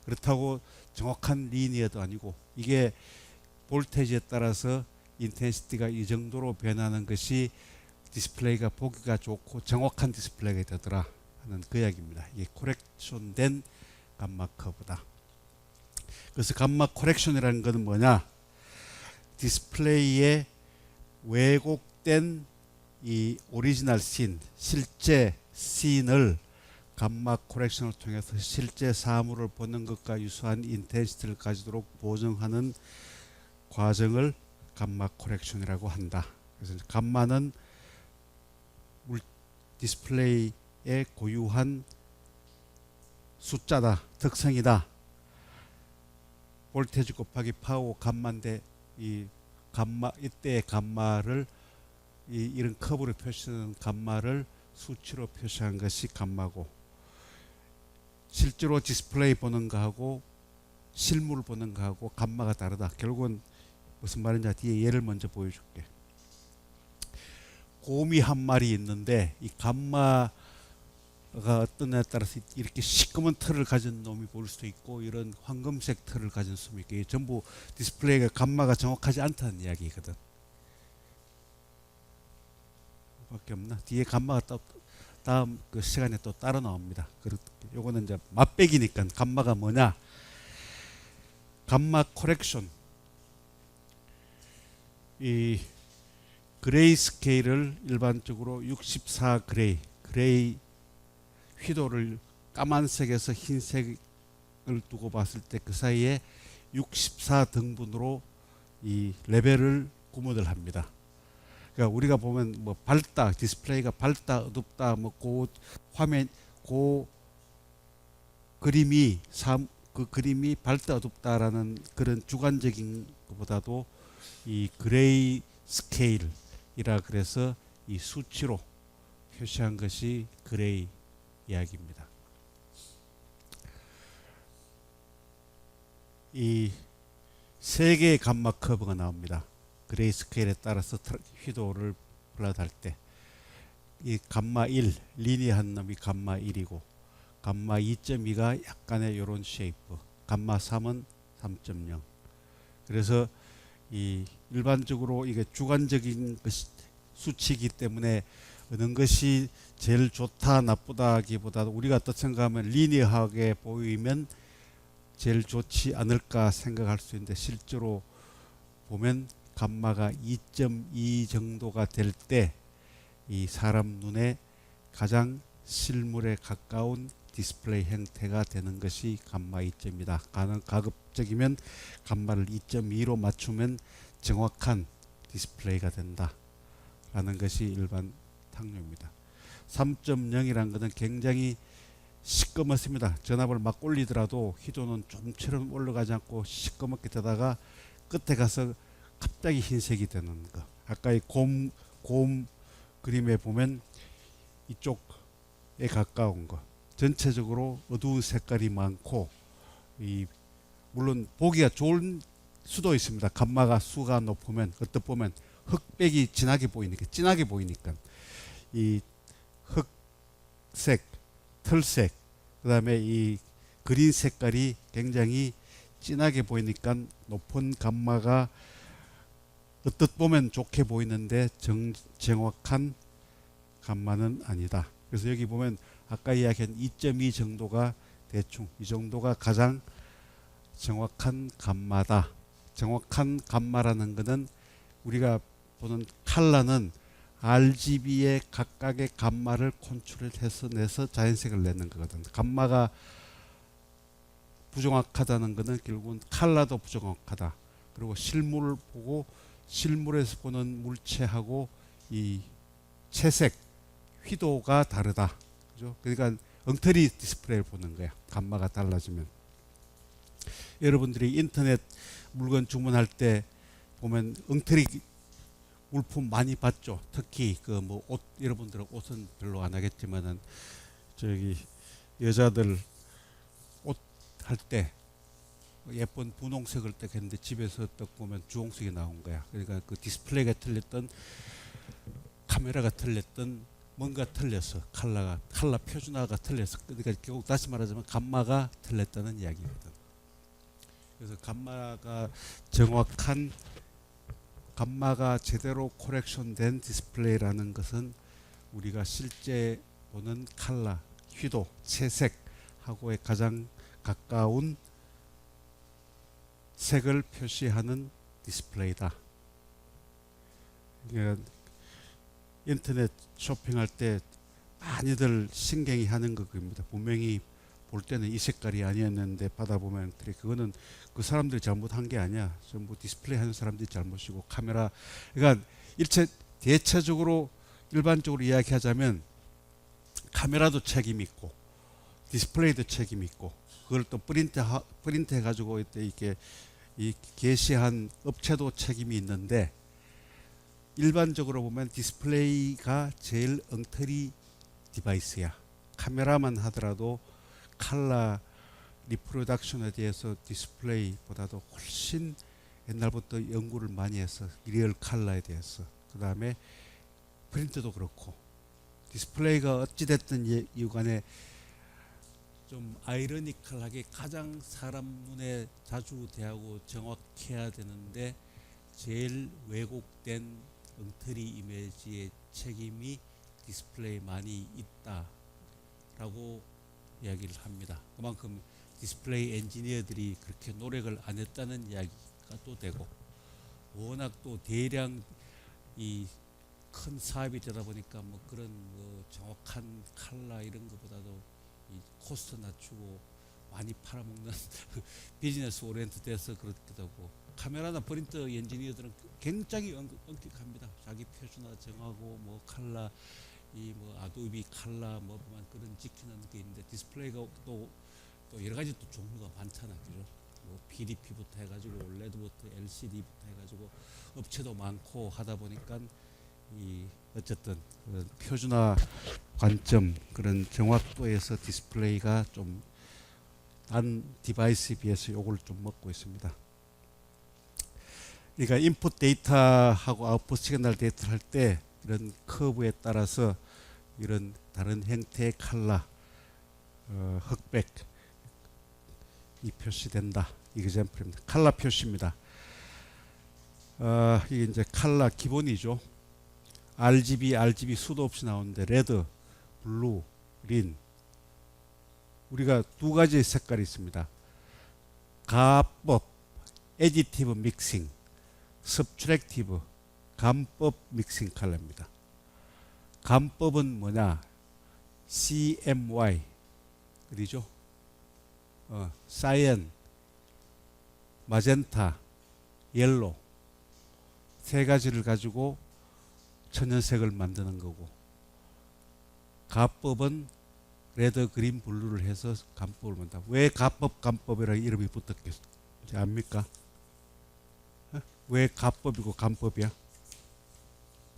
[SPEAKER 1] 그렇다고 정확한 리니어도 아니고, 이게 볼테지에 따라서 인텐시티가 이 정도로 변하는 것이 디스플레이가 보기가 좋고 정확한 디스플레이가 되더라 하는 그 이야기입니다. 이게 코렉션된 감마 커브다. 그래서 감마 코렉션이라는 것은 뭐냐? 디스플레이의 왜곡된 이 오리지널 씬, 실제 씬을 감마 코렉션을 통해서 실제 사물을 보는 것과 유사한 인텐시티를 가지도록 보정하는 과정을 감마 코렉션이라고 한다. 그래서 감마는 디스플레이의 고유한 숫자다, 특성이다. 볼테지 곱하기 파워 감마인데, 이 감마, 이때의 감마를 이런 커브로 표시하는 감마를 수치로 표시한 것이 감마고, 실제로 디스플레이 보는 거하고 실물 보는 거하고 감마가 다르다. 결국은 무슨 말인지 뒤에 예를 먼저 보여줄게. 곰이 한 마리 있는데 이 감마가 어떤 애에 따라서 이렇게 시꺼먼 털을 가진 놈이 보일 수도 있고 이런 황금색 털을 가진 놈이 있고, 이게 전부 디스플레이가 감마가 정확하지 않다는 이야기거든. 밖에 없나? 뒤에 감마가 또 다음 그 시간에 또 따라 나옵니다. 요거는 이제 맛배기니까 감마가 뭐냐? 감마 코렉션. 이 그레이 스케일을 일반적으로 64 그레이 휘도를 까만색에서 흰색을 두고 봤을 때 그 사이에 64 등분으로 이 레벨을 구분을 합니다. 그러니까 우리가 보면 뭐 밝다, 디스플레이가 밝다, 어둡다, 뭐 그 화면, 그 그림이 그 그림이 밝다, 어둡다라는 그런 주관적인 것보다도 이 그레이 스케일이라 그래서 이 수치로 표시한 것이 그레이 이야기입니다. 이 세 개의 감마 커브가 나옵니다. 그레이 스케일에 따라서 휘도를 플롯할 때 이 감마 1, 리니어한 놈이 감마 1이고, 감마 2.2가 약간의 이런 쉐이프, 감마 3은 3.0. 그래서 이 일반적으로 이게 주관적인 수치이기 때문에 어느 것이 제일 좋다 나쁘다기보다 우리가 어떻게 생각하면 리니어하게 보이면 제일 좋지 않을까 생각할 수 있는데, 실제로 보면 감마가 2.2 정도가 될 때 이 사람 눈에 가장 실물에 가까운 디스플레이 형태가 되는 것이 감마 2.2다. 가급적이면 감마를 2.2로 맞추면 정확한 디스플레이가 된다 라는 것이 일반 탕료입니다. 3.0이라는 것은 굉장히 시꺼멓습니다. 전압을 막 올리더라도 희도는 좀처럼 올라가지 않고 시꺼멓게 되다가 끝에 가서 갑자기 흰색이 되는 거. 아까의 곰 그림에 보면 이쪽에 가까운 거. 전체적으로 어두운 색깔이 많고, 물론 보기가 좋을 수도 있습니다. 감마가 수가 높으면, 어떻게 보면 흑백이 진하게 보이니까 이 흑색, 털색, 그 다음에 이 그린 색깔이 굉장히 진하게 보이니까 높은 감마가 어떻게 보면 좋게 보이는데 정확한 감마는 아니다. 그래서 여기 보면 아까 이야기한 2.2 정도가 대충 이 정도가 가장 정확한 감마다. 정확한 감마라는 것은 우리가 보는 컬러는 RGB의 각각의 감마를 컨트롤해서 내서 자연색을 내는 거거든. 감마가 부정확하다는 것은 결국은 컬러도 부정확하다. 그리고 실물을 보고 실물에서 보는 물체하고 이 채색, 휘도가 다르다. 그죠? 그러니까 엉터리 디스플레이를 보는 거야. 감마가 달라지면. 여러분들이 인터넷 물건 주문할 때 보면 엉터리 물품 많이 봤죠. 특히 그 뭐 옷, 여러분들은 옷은 별로 안 하겠지만은 저기 여자들 옷 할 때 예쁜 분홍색을 딱 했는데 집에서 딱 보면 주홍색이 나온 거야. 그러니까 그 디스플레이가 틀렸던, 카메라가 틀렸던, 뭔가 틀렸어. 컬러 표준화가 틀렸어. 그러니까 결국 다시 말하자면 감마가 틀렸다는 이야기거든. 그래서 감마가 제대로 코렉션된 디스플레이라는 것은 우리가 실제 보는 컬러, 휘도, 채색하고의 가장 가까운 색을 표시하는 디스플레이다. 그러니까 인터넷 쇼핑할 때 많이들 신경이 하는 겁니다. 분명히 볼 때는 이 색깔이 아니었는데 받아보면 그거는 그 사람들이 잘못한 게 아니야. 전부 디스플레이 하는 사람들이 잘못이고, 카메라. 그러니까 대체적으로 일반적으로 이야기하자면 카메라도 책임이 있고 디스플레이도 책임이 있고, 그걸 또 프린트 해가지고 이렇게 이 게시한 업체도 책임이 있는데, 일반적으로 보면 디스플레이가 제일 엉터리 디바이스야. 카메라만 하더라도 컬러 리프로덕션에 대해서 디스플레이보다도 훨씬 옛날부터 연구를 많이 해서 리얼 컬러에 대해서, 그 다음에 프린트도 그렇고, 디스플레이가 어찌됐든 이유간에 좀 아이러니컬하게 가장 사람 눈에 자주 대하고 정확해야 되는데 제일 왜곡된 엉터리 이미지의 책임이 디스플레이 많이 있다라고 이야기를 합니다. 그만큼 디스플레이 엔지니어들이 그렇게 노력을 안 했다는 이야기가 또 되고, 워낙 또 대량 이 큰 사업이 되다 보니까 뭐 그런 뭐 정확한 컬러 이런 것보다도 이 코스트 낮추고 많이 팔아먹는 비즈니스 오리엔트 돼서 그렇기도 하고, 카메라나 프린터 엔지니어들은 굉장히 엄격합니다. 자기 표준화 정하고 뭐 컬러 이 뭐 아도비 컬러 뭐 그런 지키는 게 있는데, 디스플레이가 또 여러 가지 또 종류가 많잖아, 그죠? 뭐 PDP부터 해가지고 OLED부터 LCD부터 해가지고 업체도 많고 하다 보니까 이 어쨌든 그런 표준화 관점, 그런 정확도에서 디스플레이가 좀 딴 디바이스에 비해서 요걸 좀 먹고 있습니다. 그러니까 인풋 데이터하고 아웃풋 시그널 데이터를 할 때 이런 커브에 따라서 이런 다른 형태의 컬러, 흑백 이 표시된다. 이그젬플입니다. 컬러 표시입니다. 이게 이제 컬러 기본이죠. RGB 수도 없이 나오는데 레드, 블루, 그린. 우리가 두 가지 색깔이 있습니다. 가법, 애디티브 믹싱, 서브트랙티브, 감법 믹싱 컬러입니다. 감법은 뭐냐? CMY, 그리죠? 사이언, 마젠타, 옐로 세 가지를 가지고 천연색을 만드는 거고, 가법은 레드, 그린, 블루를 해서 감법을 만든다. 왜 가법, 감법이라는 이름이 붙었겠지 압니까? 왜 가법이고 감법이야?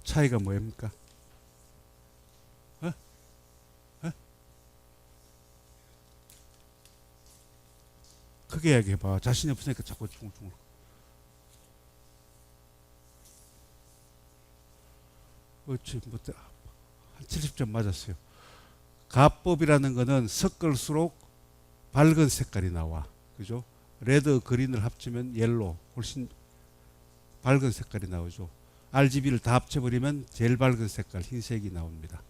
[SPEAKER 1] 차이가 뭐입니까? 크게 이야기해봐. 자신이 없으니까 자꾸 중얼중얼. 그렇지, 한 70점 맞았어요. 가법이라는 거는 섞을수록 밝은 색깔이 나와. 그죠? 레드, 그린을 합치면 옐로, 훨씬 밝은 색깔이 나오죠. RGB를 다 합쳐버리면 제일 밝은 색깔, 흰색이 나옵니다.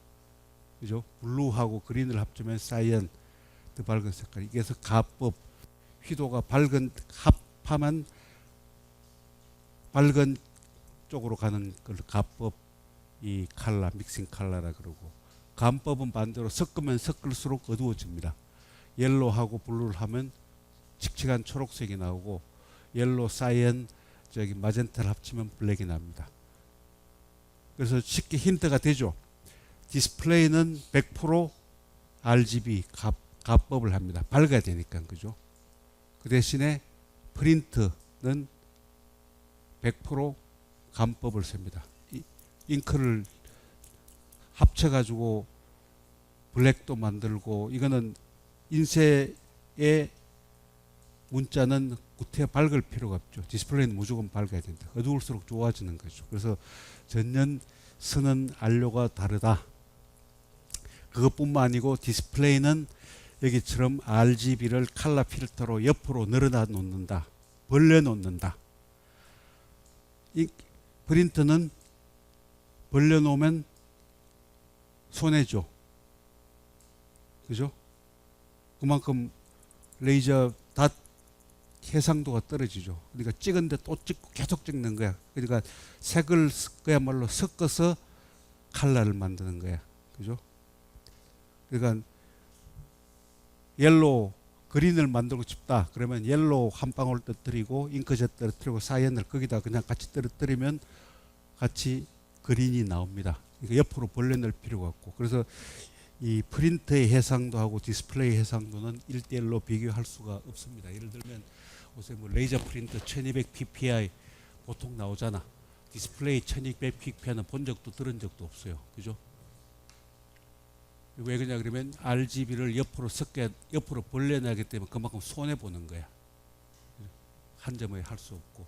[SPEAKER 1] 그죠? 블루하고 그린을 합치면 사이언, 더 밝은 색깔. 이게서 가법, 휘도가 밝은, 합하면 밝은 쪽으로 가는 걸 가법, 이 칼라, 믹싱 칼라라 그러고, 감법은 반대로 섞으면 섞을수록 어두워집니다. 옐로하고 블루를 하면 칙칙한 초록색이 나오고, 옐로, 사이언, 저기 마젠타를 합치면 블랙이 납니다. 그래서 쉽게 힌트가 되죠. 디스플레이는 100% RGB 가법을 합니다. 밝아야 되니까. 그죠? 그 대신에 프린트는 100% 감법을 씁니다. 잉크를 합쳐가지고 블랙도 만들고, 이거는 인쇄의 문자는 구태 밝을 필요가 없죠. 디스플레이는 무조건 밝아야 된다. 어두울수록 좋아지는 거죠. 그래서 전년 쓰는 안료가 다르다. 그것뿐만 아니고 디스플레이는 여기처럼 RGB를 컬러 필터로 옆으로 늘어나 놓는다. 벌려 놓는다. 이 프린터는 벌려 놓으면 손해죠. 그죠? 그만큼 레이저 닷 해상도가 떨어지죠. 그러니까 찍은데 또 찍고 계속 찍는 거야. 그러니까 색을 그야말로 섞어서 컬러를 만드는 거야. 그죠? 그러니까 옐로우, 그린을 만들고 싶다. 그러면 옐로우 한 방울 떨어뜨리고 잉크젯 떨어뜨리고 사이언을 거기다 그냥 같이 떨어뜨리면 같이 그린이 나옵니다. 그러니까 옆으로 벌려낼 필요가 없고. 그래서 이 프린터의 해상도하고 디스플레이 해상도는 1대1로 비교할 수가 없습니다. 예를 들면 요새 뭐 레이저 프린터 1200 ppi 보통 나오잖아. 디스플레이 1200 pp이는 본 적도 들은 적도 없어요. 그죠? 왜 그러냐 그러면 RGB를 옆으로 벌려내기 때문에 그만큼 손해 보는 거야. 한 점에 할 수 없고.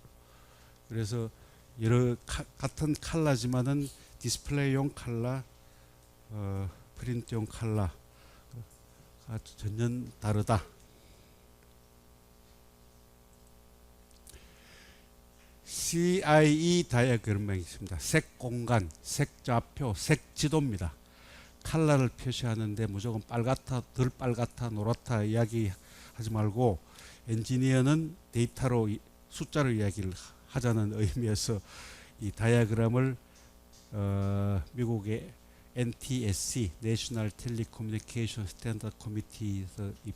[SPEAKER 1] 그래서 같은 컬러지만은 디스플레이용 컬러, 프린트용 컬러가 전혀 다르다. CIE 다이어그램이 있습니다. 색 공간, 색 좌표, 색 지도입니다. 컬러를 표시하는데 무조건 빨갛다, 덜 빨갛다, 노랗다 이야기하지 말고, 엔지니어는 데이터로 숫자로 이야기를 하자는 의미에서 이 다이어그램을 미국의 NTSC, 내셔널 텔레커뮤니케이션 스탠더드 커미티에서 이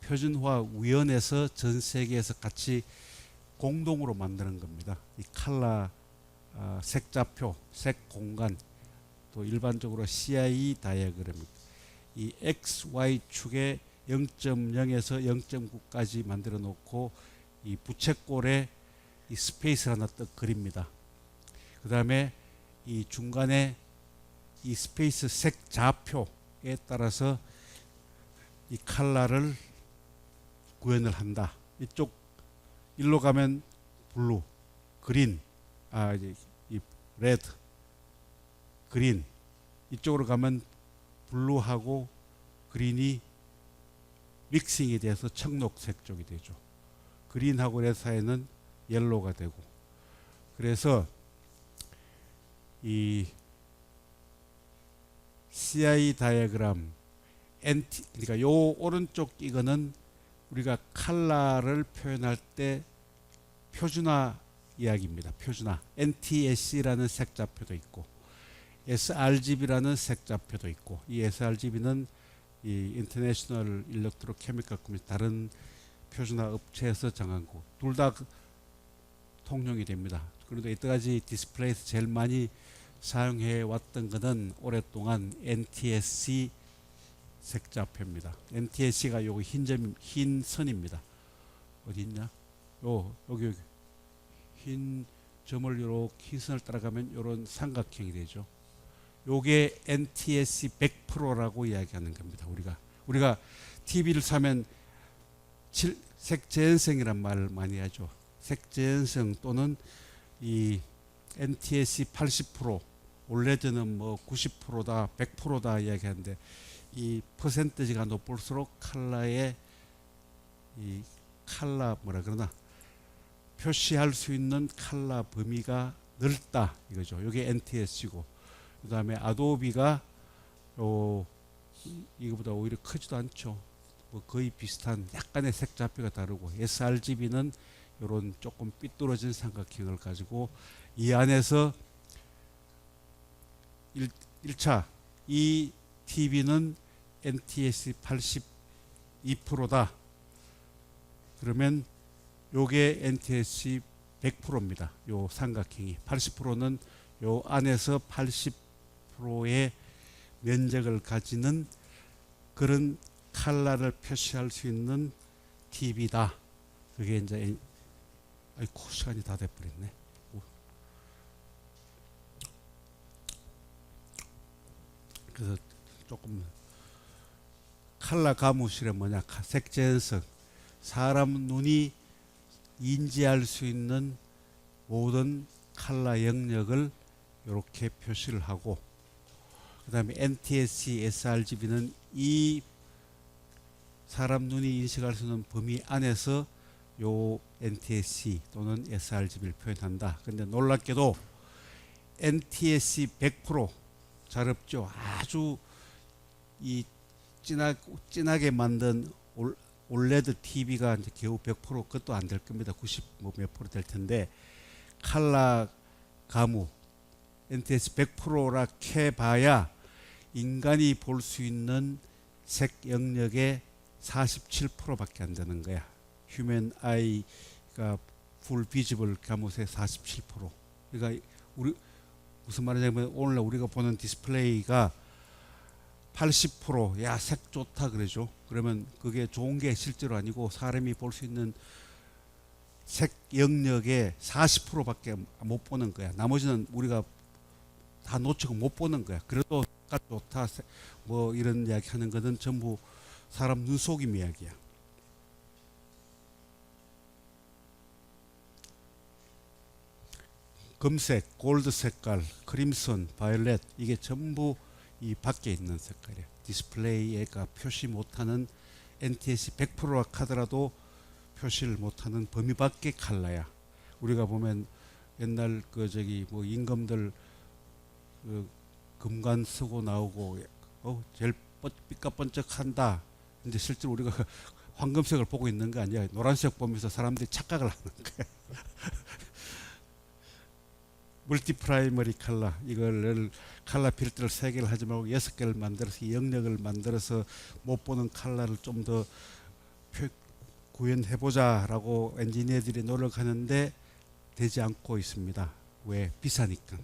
[SPEAKER 1] 표준화 위원회에서 전 세계에서 같이 공동으로 만드는 겁니다. 이 컬러, 색좌표, 색 공간, 또 일반적으로 CIE 다이어그램입니다. 이 XY 축에 0.0에서 0.9까지 만들어 놓고 이 부채꼴에 이 스페이스를 하나 딱 그립니다. 그 다음에 이 중간에 이 스페이스 색 좌표에 따라서 이 컬러를 구현을 한다. 이쪽 일로 가면 블루, 그린, 이 레드, 그린. 이쪽으로 가면 블루하고 그린이 믹싱이 돼서 청록색 쪽이 되죠. 그린하고 레드 사이는 옐로우가 되고. 그래서 이 CI 다이어그램 그러니까 요 오른쪽 이거는 우리가 컬러를 표현할 때 표준화 이야기입니다. 표준화. NTSC라는 색좌표도 있고 sRGB라는 색좌표도 있고, 이 sRGB는 이 인터내셔널 일렉트로 케미컬 커뮤니티 다른 표준화 업체에서 정한 거. 둘 다 통용이 됩니다. 그런데 이때까지 디스플레이에서 제일 많이 사용해 왔던 것은 오랫동안 NTSC 색좌표입니다. NTSC가 요거 흰 선입니다. 어디 있냐? 여기 흰 점을 요렇게 흰 선을 따라가면 요런 삼각형이 되죠. 요게 NTSC 100%라고 이야기하는 겁니다. 우리가 TV를 사면 색재현성이란 말을 많이 하죠. 색재현성 또는 이 NTSC 80%, 올레드는 뭐 90%다, 100%다 이야기하는데, 이 퍼센티지가 높을수록 컬러의 이 컬러 뭐라 그러나 표시할 수 있는 컬러 범위가 넓다 이거죠. 이게 NTSC고, 그 다음에 아도비가 이거보다 오히려 크지도 않죠. 뭐 거의 비슷한 약간의 색좌표가 다르고, sRGB는 이런 조금 삐뚤어진 삼각형을 가지고 이 안에서 1차 이 TV는 NTSC 82%다. 그러면 요게 NTSC 100%입니다. 요 삼각형이 80%는 요 안에서 80%의 면적을 가지는 그런 컬러를 표시할 수 있는 TV다. 그게 이제 아이고 시간이 다 돼버렸네. 그래서 조금 컬러 가무실은 뭐냐, 색재현성, 사람 눈이 인지할 수 있는 모든 컬러 영역을 이렇게 표시를 하고, 그 다음에 NTSC, sRGB는 이 사람 눈이 인식할 수 있는 범위 안에서 요 NTSC 또는 sRGB를 표현한다. 근데 놀랍게도 NTSC 100% 잘 없죠. 아주 이 진하게 만든 올레드 TV가 이제 겨우 100% 그것도 안 될 겁니다. 90 뭐 몇 프로 될 텐데, 컬러 가무 NTSC 100%라 해봐야 인간이 볼 수 있는 색 영역의 47%밖에 안 되는 거야. 휴먼 아이가 풀 비지블 가무의 47%. 그러니까 우리 무슨 말이냐면, 오늘날 우리가 보는 디스플레이가 80% 야 색 좋다 그러죠. 그러면 그게 좋은 게 실제로 아니고 사람이 볼 수 있는 색 영역의 40%밖에 못 보는 거야. 나머지는 우리가 다 놓치고 못 보는 거야. 그래도 색깔 좋다 뭐 이런 이야기 하는 것은 전부 사람 눈속임 이야기야. 금색, 골드 색깔, 크림슨, 바이올렛, 이게 전부 이 밖에 있는 색깔이야. 디스플레이가 표시 못하는 NTSC 100%라 하더라도 표시를 못하는 범위 밖의 컬러야. 우리가 보면 옛날 그 저기 뭐 임금들 그 금관 쓰고 나오고 제일 삐까번쩍한다. 근데 실제로 우리가 황금색을 보고 있는 거 아니야. 노란색 보면서 사람들이 착각을 하는 거야. 멀티 프라이머리 컬러, 이걸 컬러 필터를 3개를 하지 말고 6개를 만들어서 영역을 만들어서 못 보는 컬러를 좀 더 구현해보자 라고 엔지니어들이 노력하는데 되지 않고 있습니다. 왜? 비싸니까.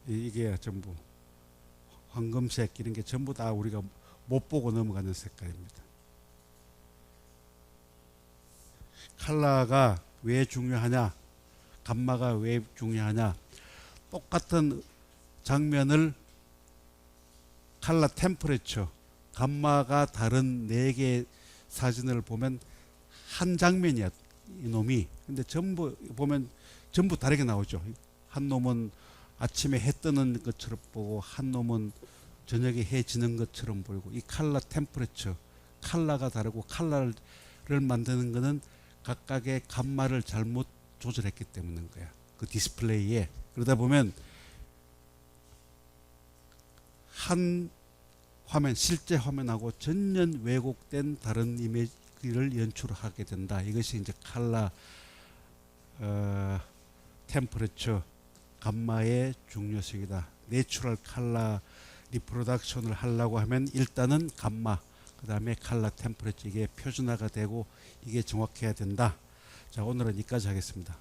[SPEAKER 1] 이게 전부 황금색 이런 게 전부 다 우리가 못 보고 넘어가는 색깔입니다. 컬러가 왜 중요하냐, 감마가 왜 중요하냐, 똑같은 장면을 컬러 템퍼레처, 감마가 다른 4개 사진을 보면 한 장면이야 이놈이. 근데 전부 보면 전부 다르게 나오죠. 한 놈은 아침에 해 뜨는 것처럼 보고, 한 놈은 저녁에 해 지는 것처럼 보이고. 이 컬러 템퍼레처, 컬러가 다르고, 컬러를 만드는 것은 각각의 감마를 잘못 조절했기 때문인 거야. 그 디스플레이에. 그러다 보면 한 화면, 실제 화면하고 전혀 왜곡된 다른 이미지를 연출하게 된다. 이것이 이제 칼라 템퍼레처 감마의 중요성이다. 내추럴 칼라 리프로덕션을 하려고 하면 일단은 감마, 그 다음에 칼라 템퍼레처 이게 표준화가 되고 이게 정확해야 된다. 자, 오늘은 여기까지 하겠습니다.